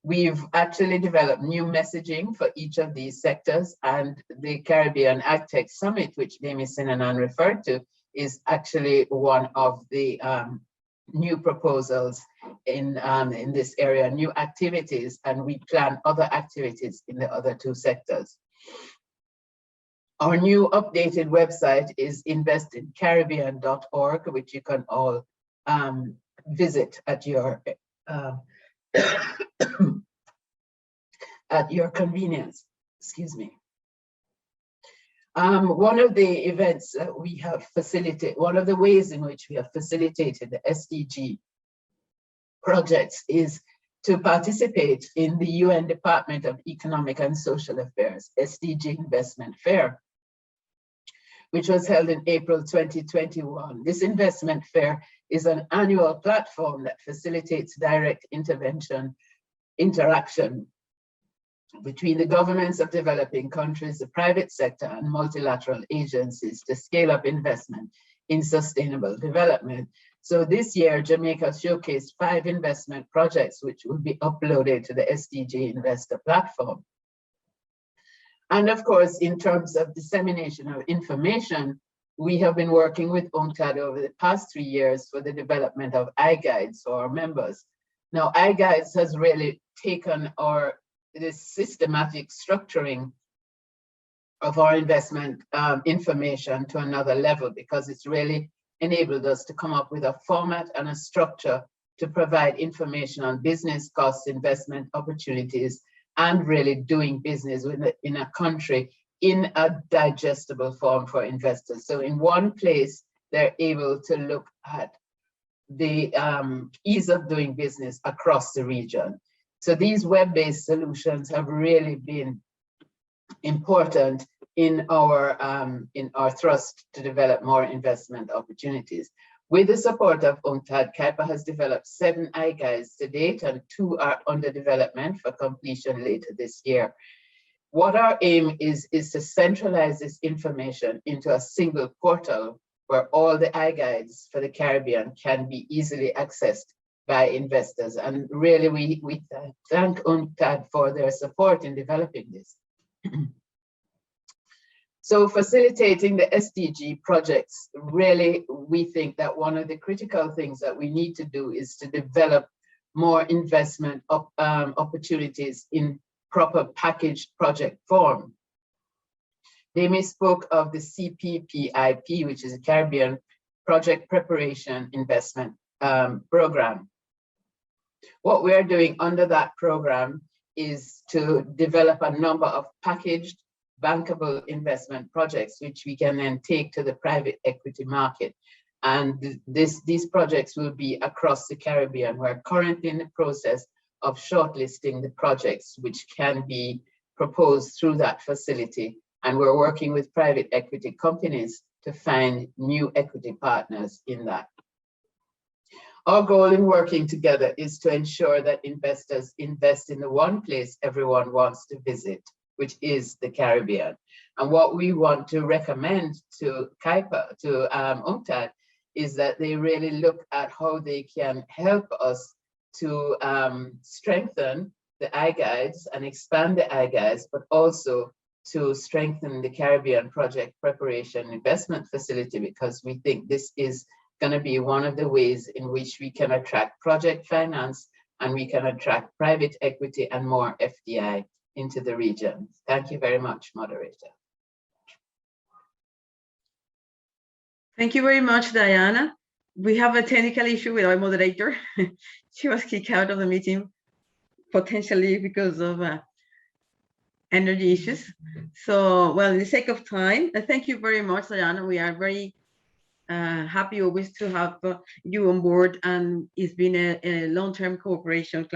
We've actually developed new messaging for each of these sectors, and the Caribbean AgTech Summit, which Demi Sinanan referred to, is actually one of the new proposals in this area, new activities, and we plan other activities in the other 2 sectors. Our new updated website is investincaribbean.org, which you can all visit at your convenience. Excuse me. One of the events that we have facilitated, one of the ways in which we have facilitated the SDG projects is to participate in the UN Department of Economic and Social Affairs SDG Investment Fair, which was held in April 2021. This investment fair is an annual platform that facilitates direct interaction between the governments of developing countries, the private sector, and multilateral agencies to scale up investment in sustainable development. So this year, Jamaica showcased 5 investment projects, which will be uploaded to the SDG Investor platform. And of course, in terms of dissemination of information, we have been working with UNCTAD over the past 3 years for the development of iGuides for our members. Now, iGuides has really taken this systematic structuring of our investment information to another level, because it's really enabled us to come up with a format and a structure to provide information on business costs, investment opportunities, and really doing business in a country in a digestible form for investors. So in one place, they're able to look at the ease of doing business across the region. So these web-based solutions have really been important in our thrust to develop more investment opportunities. With the support of UNCTAD, CAIPA has developed 7 iGuides to date, and 2 are under development for completion later this year. What our aim is to centralize this information into a single portal where all the iGuides for the Caribbean can be easily accessed by investors. And really, we thank UNCTAD for their support in developing this. So facilitating the SDG projects, really, we think that one of the critical things that we need to do is to develop more investment opportunities in proper packaged project form. Demi spoke of the CPPIP, which is a Caribbean Project Preparation Investment Program. What we are doing under that program is to develop a number of packaged bankable investment projects, which we can then take to the private equity market. And these projects will be across the Caribbean. We're currently in the process of shortlisting the projects which can be proposed through that facility. And we're working with private equity companies to find new equity partners in that. Our goal in working together is to ensure that investors invest in the one place everyone wants to visit, which is the Caribbean. And what we want to recommend to CAIPA, to UNCTAD, is that they really look at how they can help us to strengthen the iGuides and expand the iGuides, but also to strengthen the Caribbean Project Preparation Investment Facility, because we think this is going to be one of the ways in which we can attract project finance and we can attract private equity and more FDI into the region. Thank you very much, moderator. Thank you very much, Diana. We have a technical issue with our moderator. She was kicked out of the meeting, potentially because of energy issues. So, well, in the sake of time, thank you very much, Diana. We are very happy always to have you on board, and it's been a long-term collaboration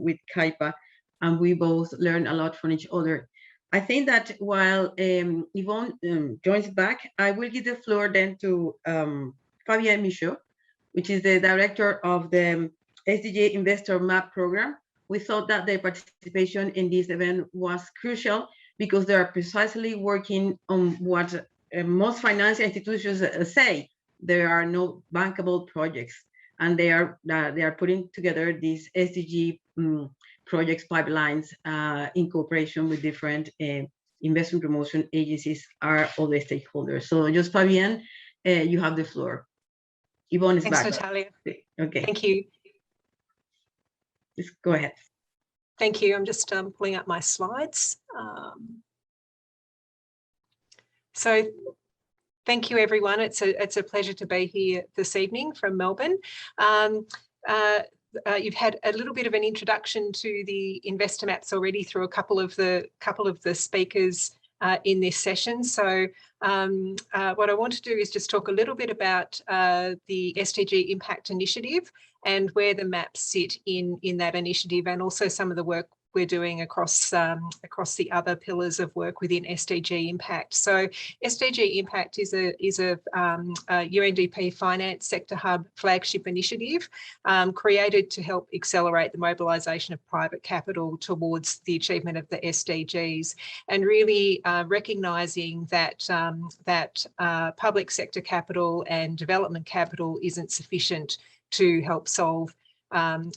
with CAIPA, and we both learn a lot from each other. I think that while Yvonne joins back, I will give the floor then to Fabienne Michaud, which is the director of the SDG Investor Map program. We thought that their participation in this event was crucial because they are precisely working on what most financial institutions say. There are no bankable projects, and they are putting together these SDG projects pipelines in cooperation with different investment promotion agencies, are all the stakeholders. So just Fabienne, you have the floor. Yvonne is back. Thanks, Natalia. Okay. Thank you. Just go ahead. Thank you. I'm just pulling up my slides. So thank you, everyone. It's a pleasure to be here this evening from Melbourne. You've had a little bit of an introduction to the investor maps already through a couple of the speakers in this session. So what I want to do is just talk a little bit about the Sdg Impact Initiative and where the maps sit in that initiative, and also some of the work we're doing across the other pillars of work within SDG Impact. So SDG Impact is a UNDP Finance Sector Hub flagship initiative created to help accelerate the mobilisation of private capital towards the achievement of the SDGs, and really recognising that public sector capital and development capital isn't sufficient to help solve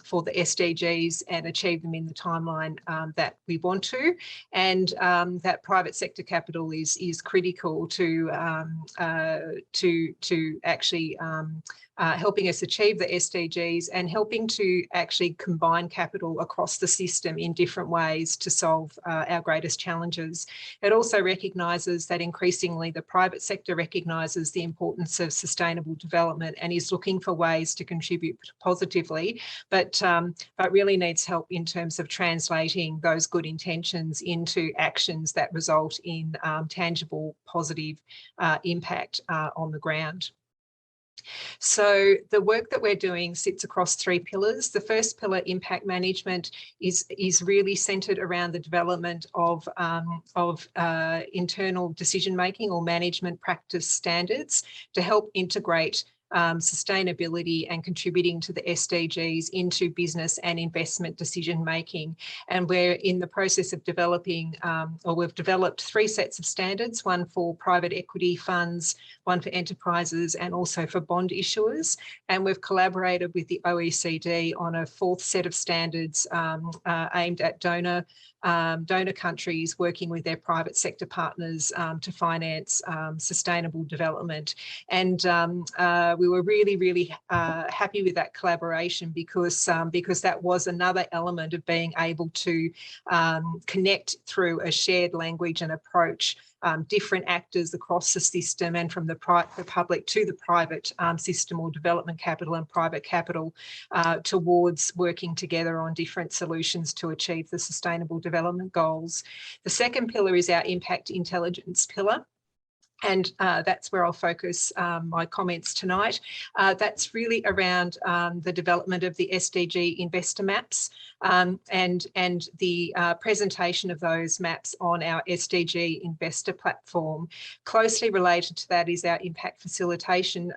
for the SDGs and achieve them in the timeline that we want to, and that private sector capital is critical to actually helping us achieve the SDGs and helping to actually combine capital across the system in different ways to solve our greatest challenges. It also recognises that increasingly the private sector recognises the importance of sustainable development and is looking for ways to contribute positively, but really needs help in terms of translating those good intentions into actions that result in tangible, positive impact on the ground. So the work that we're doing sits across 3 pillars. The first pillar, impact management, is really centred around the development of internal decision-making or management practice standards to help integrate sustainability and contributing to the SDGs into business and investment decision making. And we're in the process of developing, or we've developed 3 sets of standards, one for private equity funds, one for enterprises, and also for bond issuers. And we've collaborated with the OECD on a 4th set of standards aimed at donor countries working with their private sector partners to finance sustainable development. And we were really happy with that collaboration because that was another element of being able to connect through a shared language and approach different actors across the system, and from the public to the private system or development capital and private capital towards working together on different solutions to achieve the sustainable development goals. The second pillar is our impact intelligence pillar. And that's where I'll focus my comments tonight. That's really around the development of the SDG investor maps and the presentation of those maps on our SDG investor platform. Closely related to that is our impact facilitation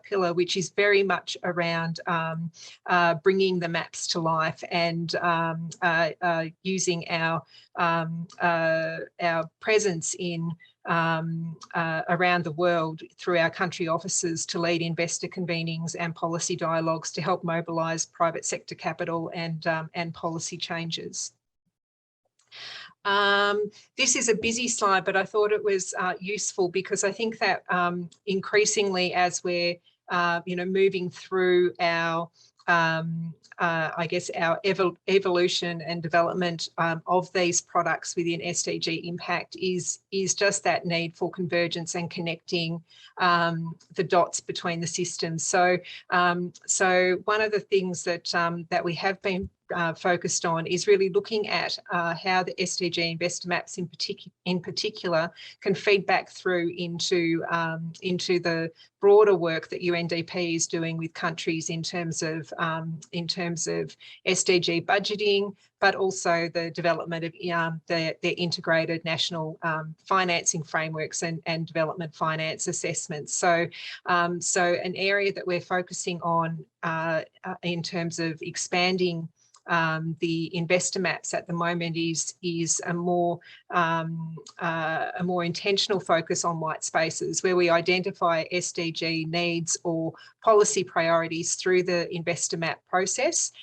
pillar, which is very much around bringing the maps to life and using our presence in around the world through our country offices to lead investor convenings and policy dialogues to help mobilise private sector capital and policy changes. This is a busy slide, but I thought it was useful because I think that increasingly as we're moving through our I guess our evolution and development of these products within SDG Impact is just that need for convergence and connecting the dots between the systems. So one of the things that we have been focused on is really looking at how the SDG investor maps in particular can feed back through into the broader work that UNDP is doing with countries in terms of SDG budgeting, but also the development of their integrated national financing frameworks and development finance assessments. So an area that we're focusing on in terms of expanding the investor maps at the moment is a more intentional focus on white spaces, where we identify SDG needs or policy priorities through the investor map process,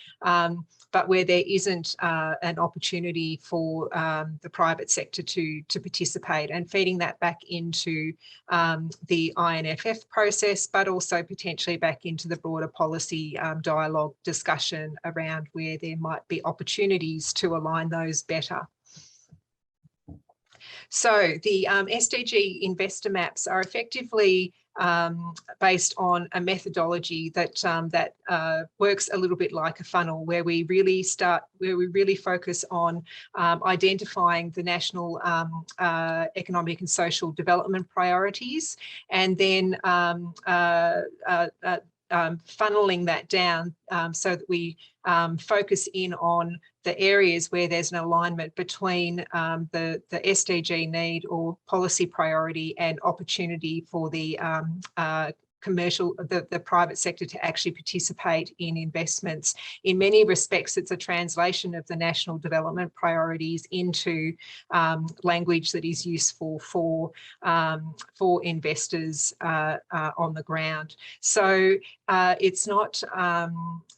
but where there isn't an opportunity for the private sector to participate, and feeding that back into the INFF process, but also potentially back into the broader policy dialogue discussion around where there might be opportunities to align those better. So the SDG investor maps are effectively based on a methodology that works a little bit like a funnel, where we really focus on identifying the national economic and social development priorities, and then funneling that down so that we focus in on areas where there's an alignment between the SDG need or policy priority and opportunity for the the private sector to actually participate in investments. In many respects, it's a translation of the national development priorities into language that is useful for investors on the ground. So it's not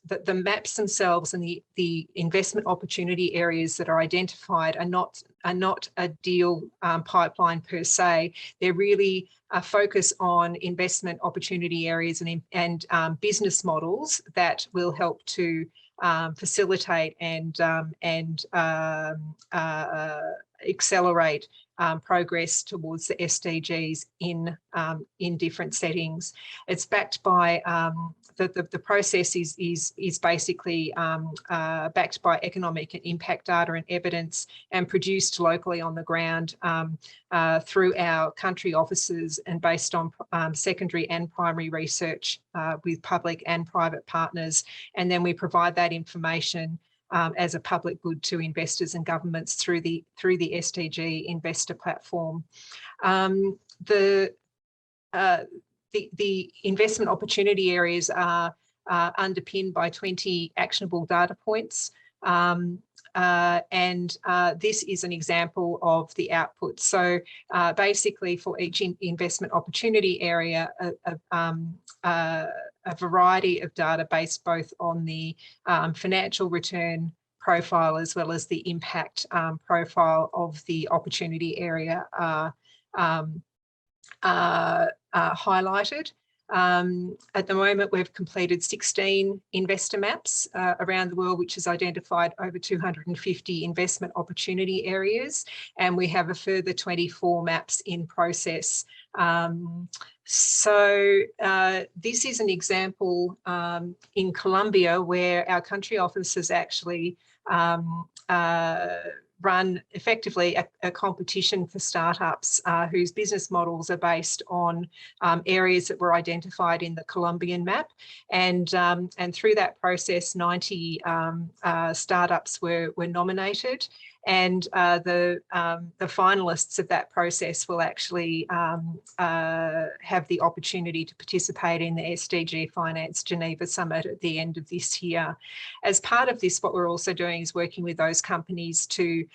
that the maps themselves and the investment opportunity areas that are identified are not a deal pipeline per se. They're really a focus on investment opportunity areas and business models that will help to facilitate and accelerate progress towards the SDGs in different settings. It's backed by the process is basically backed by economic and impact data and evidence, and produced locally on the ground through our country offices and based on secondary and primary research with public and private partners. And then we provide that information as a public good to investors and governments through the SDG Investor platform. The investment opportunity areas are underpinned by 20 actionable data points. This is an example of the output. So basically for each investment opportunity area, a variety of data based both on the financial return profile as well as the impact profile of the opportunity area are highlighted. At the moment, we've completed 16 investor maps around the world, which has identified over 250 investment opportunity areas, and we have a further 24 maps in process. This is an example in Colombia where our country office has actually run effectively a competition for startups whose business models are based on areas that were identified in the Colombian map. And through that process, 90 startups were nominated. And the finalists of that process will actually have the opportunity to participate in the SDG Finance Geneva Summit at the end of this year. As part of this, what we're also doing is working with those companies to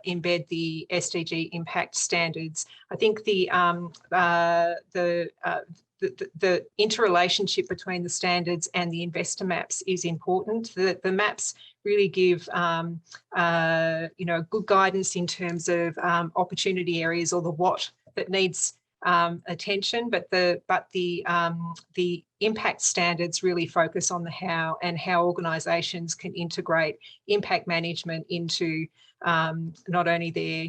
embed the SDG impact standards. I think the interrelationship between the standards and the investor maps is important. The maps really give good guidance in terms of opportunity areas or the what that needs attention, but the impact standards really focus on the how and how organisations can integrate impact management into not only their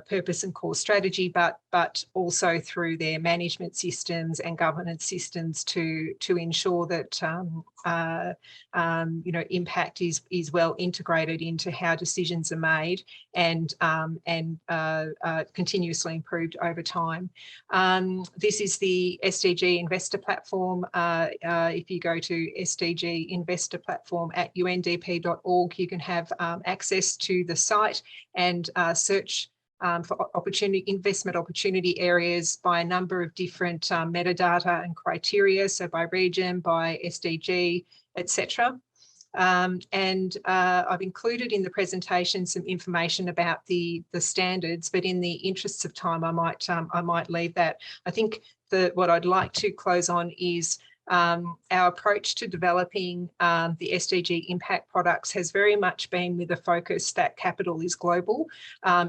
purpose and core strategy, but also through their management systems and governance systems to ensure that impact is well integrated into how decisions are made and continuously improved over time. This is the SDG Investor platform. If you go to SDG Investor platform at undp.org, you can have access to the site and search for investment opportunity areas by a number of different metadata and criteria, so by region, by SDG, etc. I've included in the presentation some information about the standards, but in the interests of time, I might leave that. I think what I'd like to close on is our approach to developing the SDG impact products has very much been with a focus that capital is global.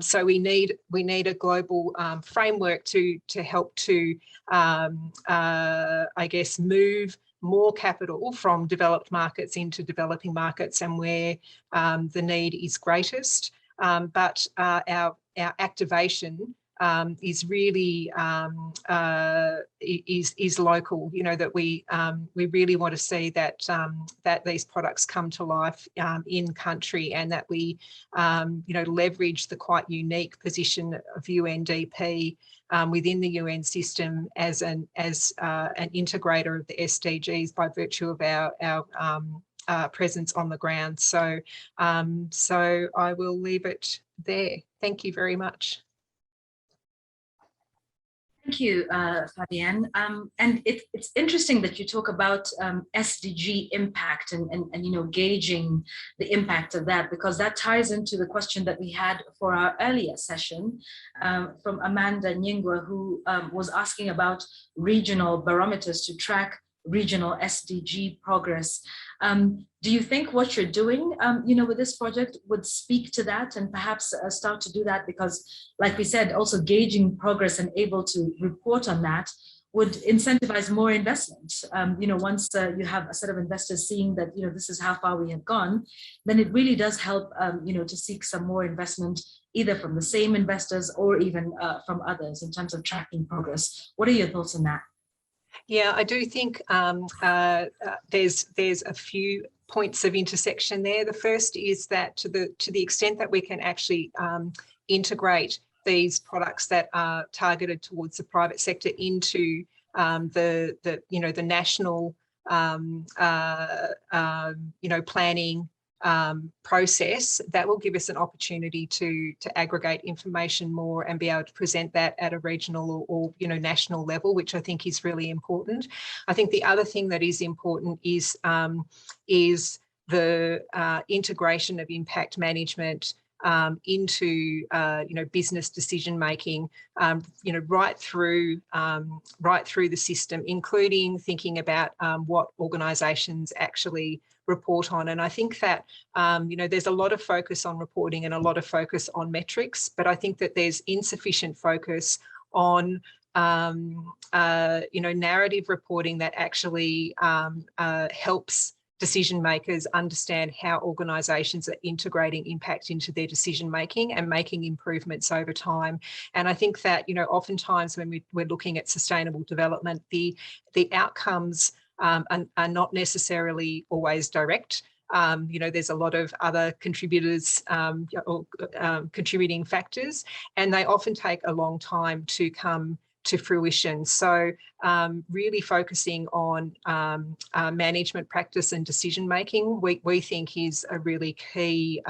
So we need a global framework to help to, I guess, move more capital from developed markets into developing markets and where the need is greatest. But our activation is really is local. That we really want to see that that these products come to life in country, and that we leverage the quite unique position of UNDP within the UN system as an integrator of the SDGs by virtue of our presence on the ground. So, so I will leave it there. Thank you very much. Thank you, Fabienne. And it's interesting that you talk about SDG impact and you know, gauging the impact of that, because that ties into the question that we had for our earlier session from Amanda Nyingwa, who was asking about regional barometers to track regional SDG progress. Do you think what you're doing, you know, with this project would speak to that and perhaps start to do that? Because like we said, also gauging progress and able to report on that would incentivize more investment. You know, once you have a set of investors seeing that, you know, this is how far we have gone, then it really does help, you know, to seek some more investment, either from the same investors or even from others in terms of tracking progress. What are your thoughts on that? Yeah, I do think there's a few points of intersection there. The first is that to the extent that we can actually integrate these products that are targeted towards the private sector into the you know, the national you know, planning process, that will give us an opportunity to aggregate information more and be able to present that at a regional or you know, national level, which I think is really important. I think the other thing that is important is the integration of impact management into you know, business decision making, you know, right through the system, including thinking about what organisations actually report on. And I think that you know, there's a lot of focus on reporting and a lot of focus on metrics, but I think that there's insufficient focus on you know, narrative reporting that actually helps decision makers understand how organisations are integrating impact into their decision making and making improvements over time. And I think that, you know, oftentimes when we're looking at sustainable development, the outcomes are not necessarily always direct. You know, there's a lot of other contributors or contributing factors, and they often take a long time to come to fruition. So really focusing on management practice and decision making, we think is a really key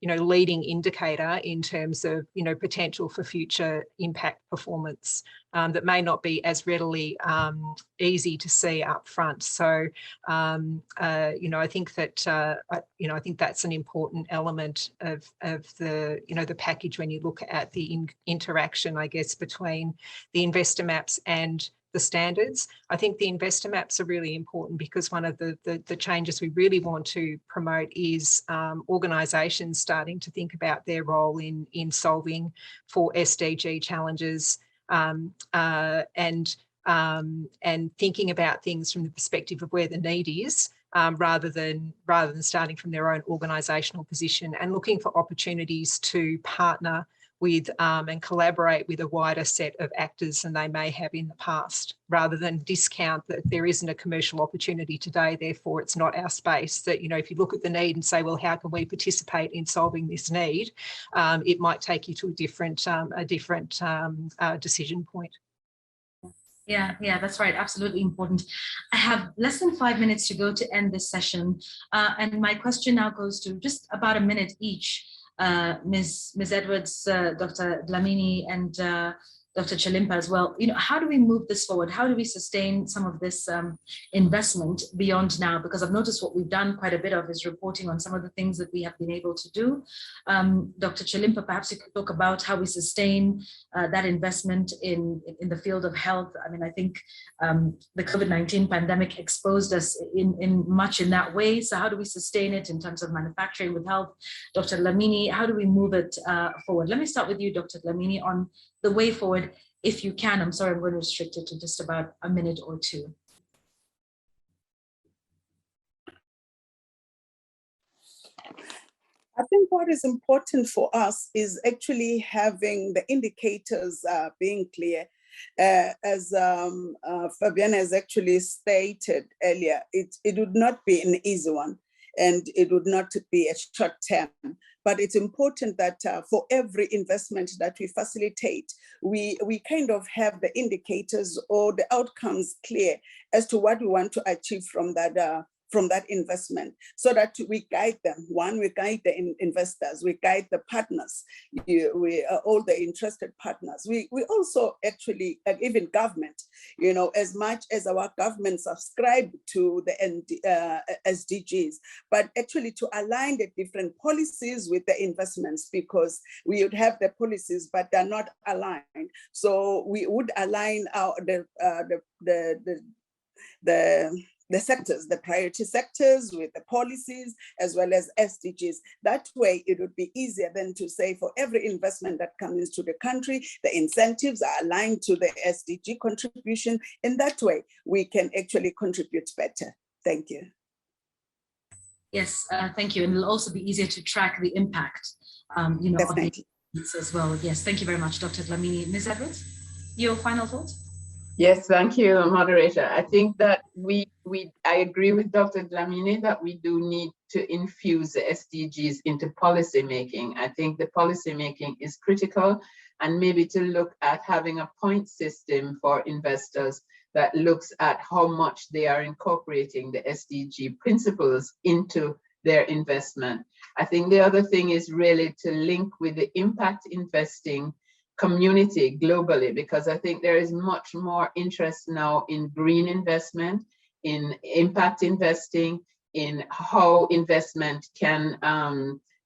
you know, leading indicator in terms of, you know, potential for future impact performance that may not be as readily easy to see up front. So, you know, I think that, you know, I think that's an important element of the, you know, the package when you look at the interaction, I guess, between the investor maps and the standards. I think the investor maps are really important because one of the changes we really want to promote is organisations starting to think about their role in solving for SDG challenges and thinking about things from the perspective of where the need is, rather than starting from their own organisational position, and looking for opportunities to partner with and collaborate with a wider set of actors than they may have in the past, rather than discount that there isn't a commercial opportunity today, therefore it's not our space. That, you know, if you look at the need and say, well, how can we participate in solving this need, it might take you to a different decision point. Yeah, that's right. Absolutely important. I have less than 5 minutes to go to end this session. And my question now goes to just about a minute each. Ms. Edwards, Dr. Dlamini, and Dr. Chilimpa as well. You know, how do we move this forward? How do we sustain some of this investment beyond now? Because I've noticed what we've done quite a bit of is reporting on some of the things that we have been able to do. Dr. Chilimpa, perhaps you could talk about how we sustain that investment in the field of health. I mean, I think the COVID-19 pandemic exposed us in much in that way. So how do we sustain it in terms of manufacturing with health? Dr. Dlamini, how do we move it forward? Let me start with you, Dr. Dlamini, on the way forward, if you can. I'm sorry, I'm going to restrict it to just about a minute or two. I think what is important for us is actually having the indicators being clear. As Fabienne has actually stated earlier, it would not be an easy one, and it would not be a short term. But it's important that for every investment that we facilitate, we kind of have the indicators or the outcomes clear as to what we want to achieve from that from that investment, so that we guide them. One, we guide the investors, we guide the partners, all the interested partners. We also actually, even government, as much as our government subscribe to the SDGs, but actually to align the different policies with the investments, because we would have the policies, but they're not aligned. So we would align the sectors, the priority sectors with the policies, as well as SDGs. That way, it would be easier than to say for every investment that comes into the country, the incentives are aligned to the SDG contribution. In that way, we can actually contribute better. Thank you. Yes, thank you. And it'll also be easier to track the impact, Definitely. of the as well. Yes, thank you very much, Dr. Dlamini. Ms. Edwards, your final thoughts? Yes, thank you, moderator. I think that I agree with Dr. Dlamini that we do need to infuse the SDGs into policy making. I think the policy making is critical, and maybe to look at having a point system for investors that looks at how much they are incorporating the SDG principles into their investment. I think the other thing is really to link with the impact investing community globally, because I think there is much more interest now in green investment, in impact investing, in how investment can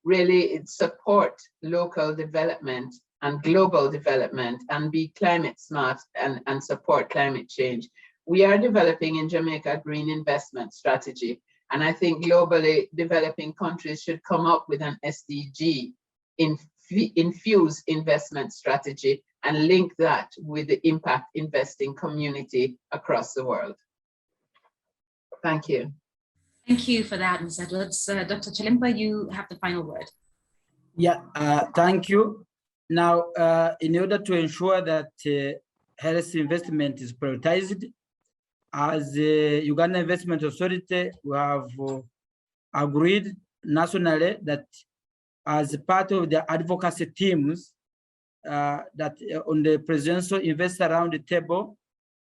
really support local development and global development and be climate smart and support climate change. We are developing in Jamaica a green investment strategy. And I think globally developing countries should come up with an SDG infuse investment strategy and link that with the impact investing community across the world. Thank you. Thank you for that, Ms. Edwards. Dr. Chilimpa, you have the final word. Yeah, thank you. Now, in order to ensure that health investment is prioritized, as the Uganda Investment Authority, we have agreed nationally that as part of the advocacy teams that on the Presidential Investor Round the Table,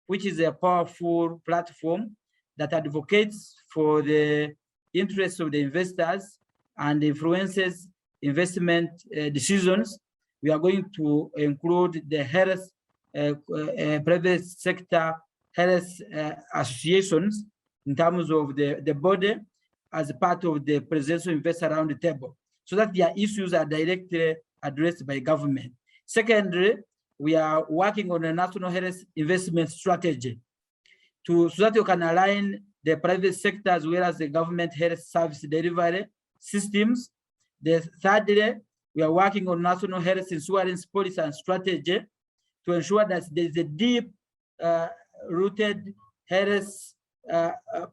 which is a powerful platform that advocates for the interests of the investors and influences investment decisions, we are going to include the health, private sector health associations in terms of the body as part of the Presidential Investor Round the Table, so that their issues are directly addressed by government. Secondly, we are working on a national health investment strategy so that you can align the private sector as well as the government health service delivery systems. Thirdly, we are working on national health insurance policy and strategy to ensure that there is a deep rooted health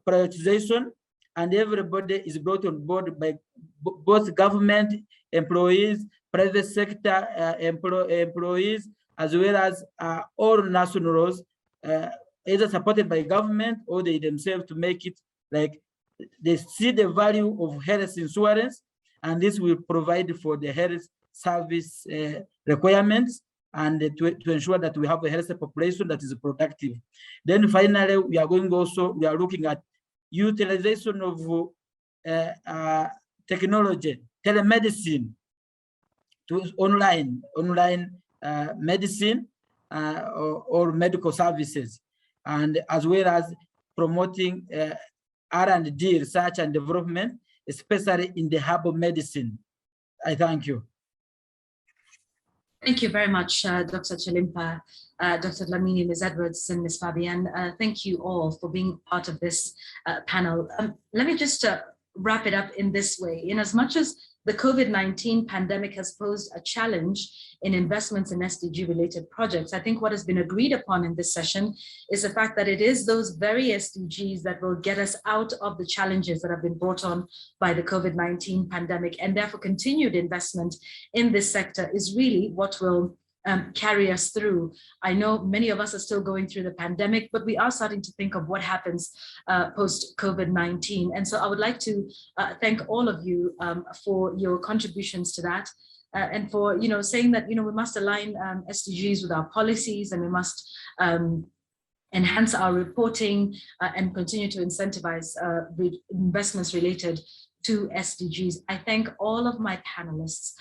prioritization, and everybody is brought on board by both government employees, private sector employees, as well as all nationals, either supported by government or they themselves, to make it like they see the value of health insurance, and this will provide for the health service requirements and to ensure that we have a healthy population that is productive. Then finally, we are looking at utilization of technology, telemedicine, to online medicine or medical services, and as well as promoting R&D, research and development, especially in the herbal medicine. I thank you. Thank you very much, Dr. Chilimpa, Dr. Dlamini, Ms. Edwards, and Ms. Fabian. Thank you all for being part of this panel. Let me just wrap it up in this way. In as much as the COVID-19 pandemic has posed a challenge in investments in SDG-related projects, I think what has been agreed upon in this session is the fact that it is those very SDGs that will get us out of the challenges that have been brought on by the COVID-19 pandemic, and therefore continued investment in this sector is really what will carry us through. I know many of us are still going through the pandemic, but we are starting to think of what happens post-COVID-19. And so I would like to thank all of you for your contributions to that, and for saying that we must align SDGs with our policies, and we must enhance our reporting and continue to incentivize investments related to SDGs. I thank all of my panelists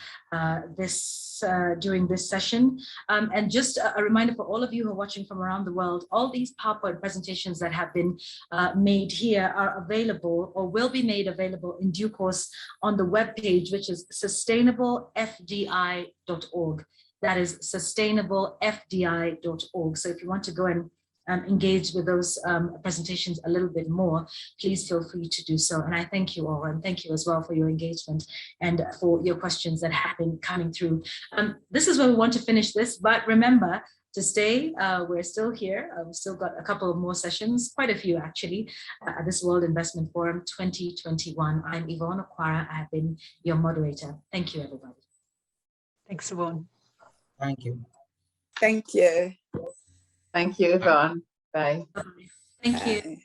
during this session. And just a reminder for all of you who are watching from around the world, all these PowerPoint presentations that have been made here are available or will be made available in due course on the webpage, which is sustainablefdi.org. That is sustainablefdi.org. So if you want to go and engage with those presentations a little bit more, please feel free to do so. And I thank you all, and thank you as well for your engagement and for your questions that have been coming through. This is where we want to finish this, but remember to stay. We're still here. We've still got a couple of more sessions, quite a few actually, at this World Investment Forum 2021. I'm Yvonne Okwara. I have been your moderator. Thank you, everybody. Thanks, Yvonne. Thank you. Thank you. Thank you, Yvonne. Bye. Thank you. Bye.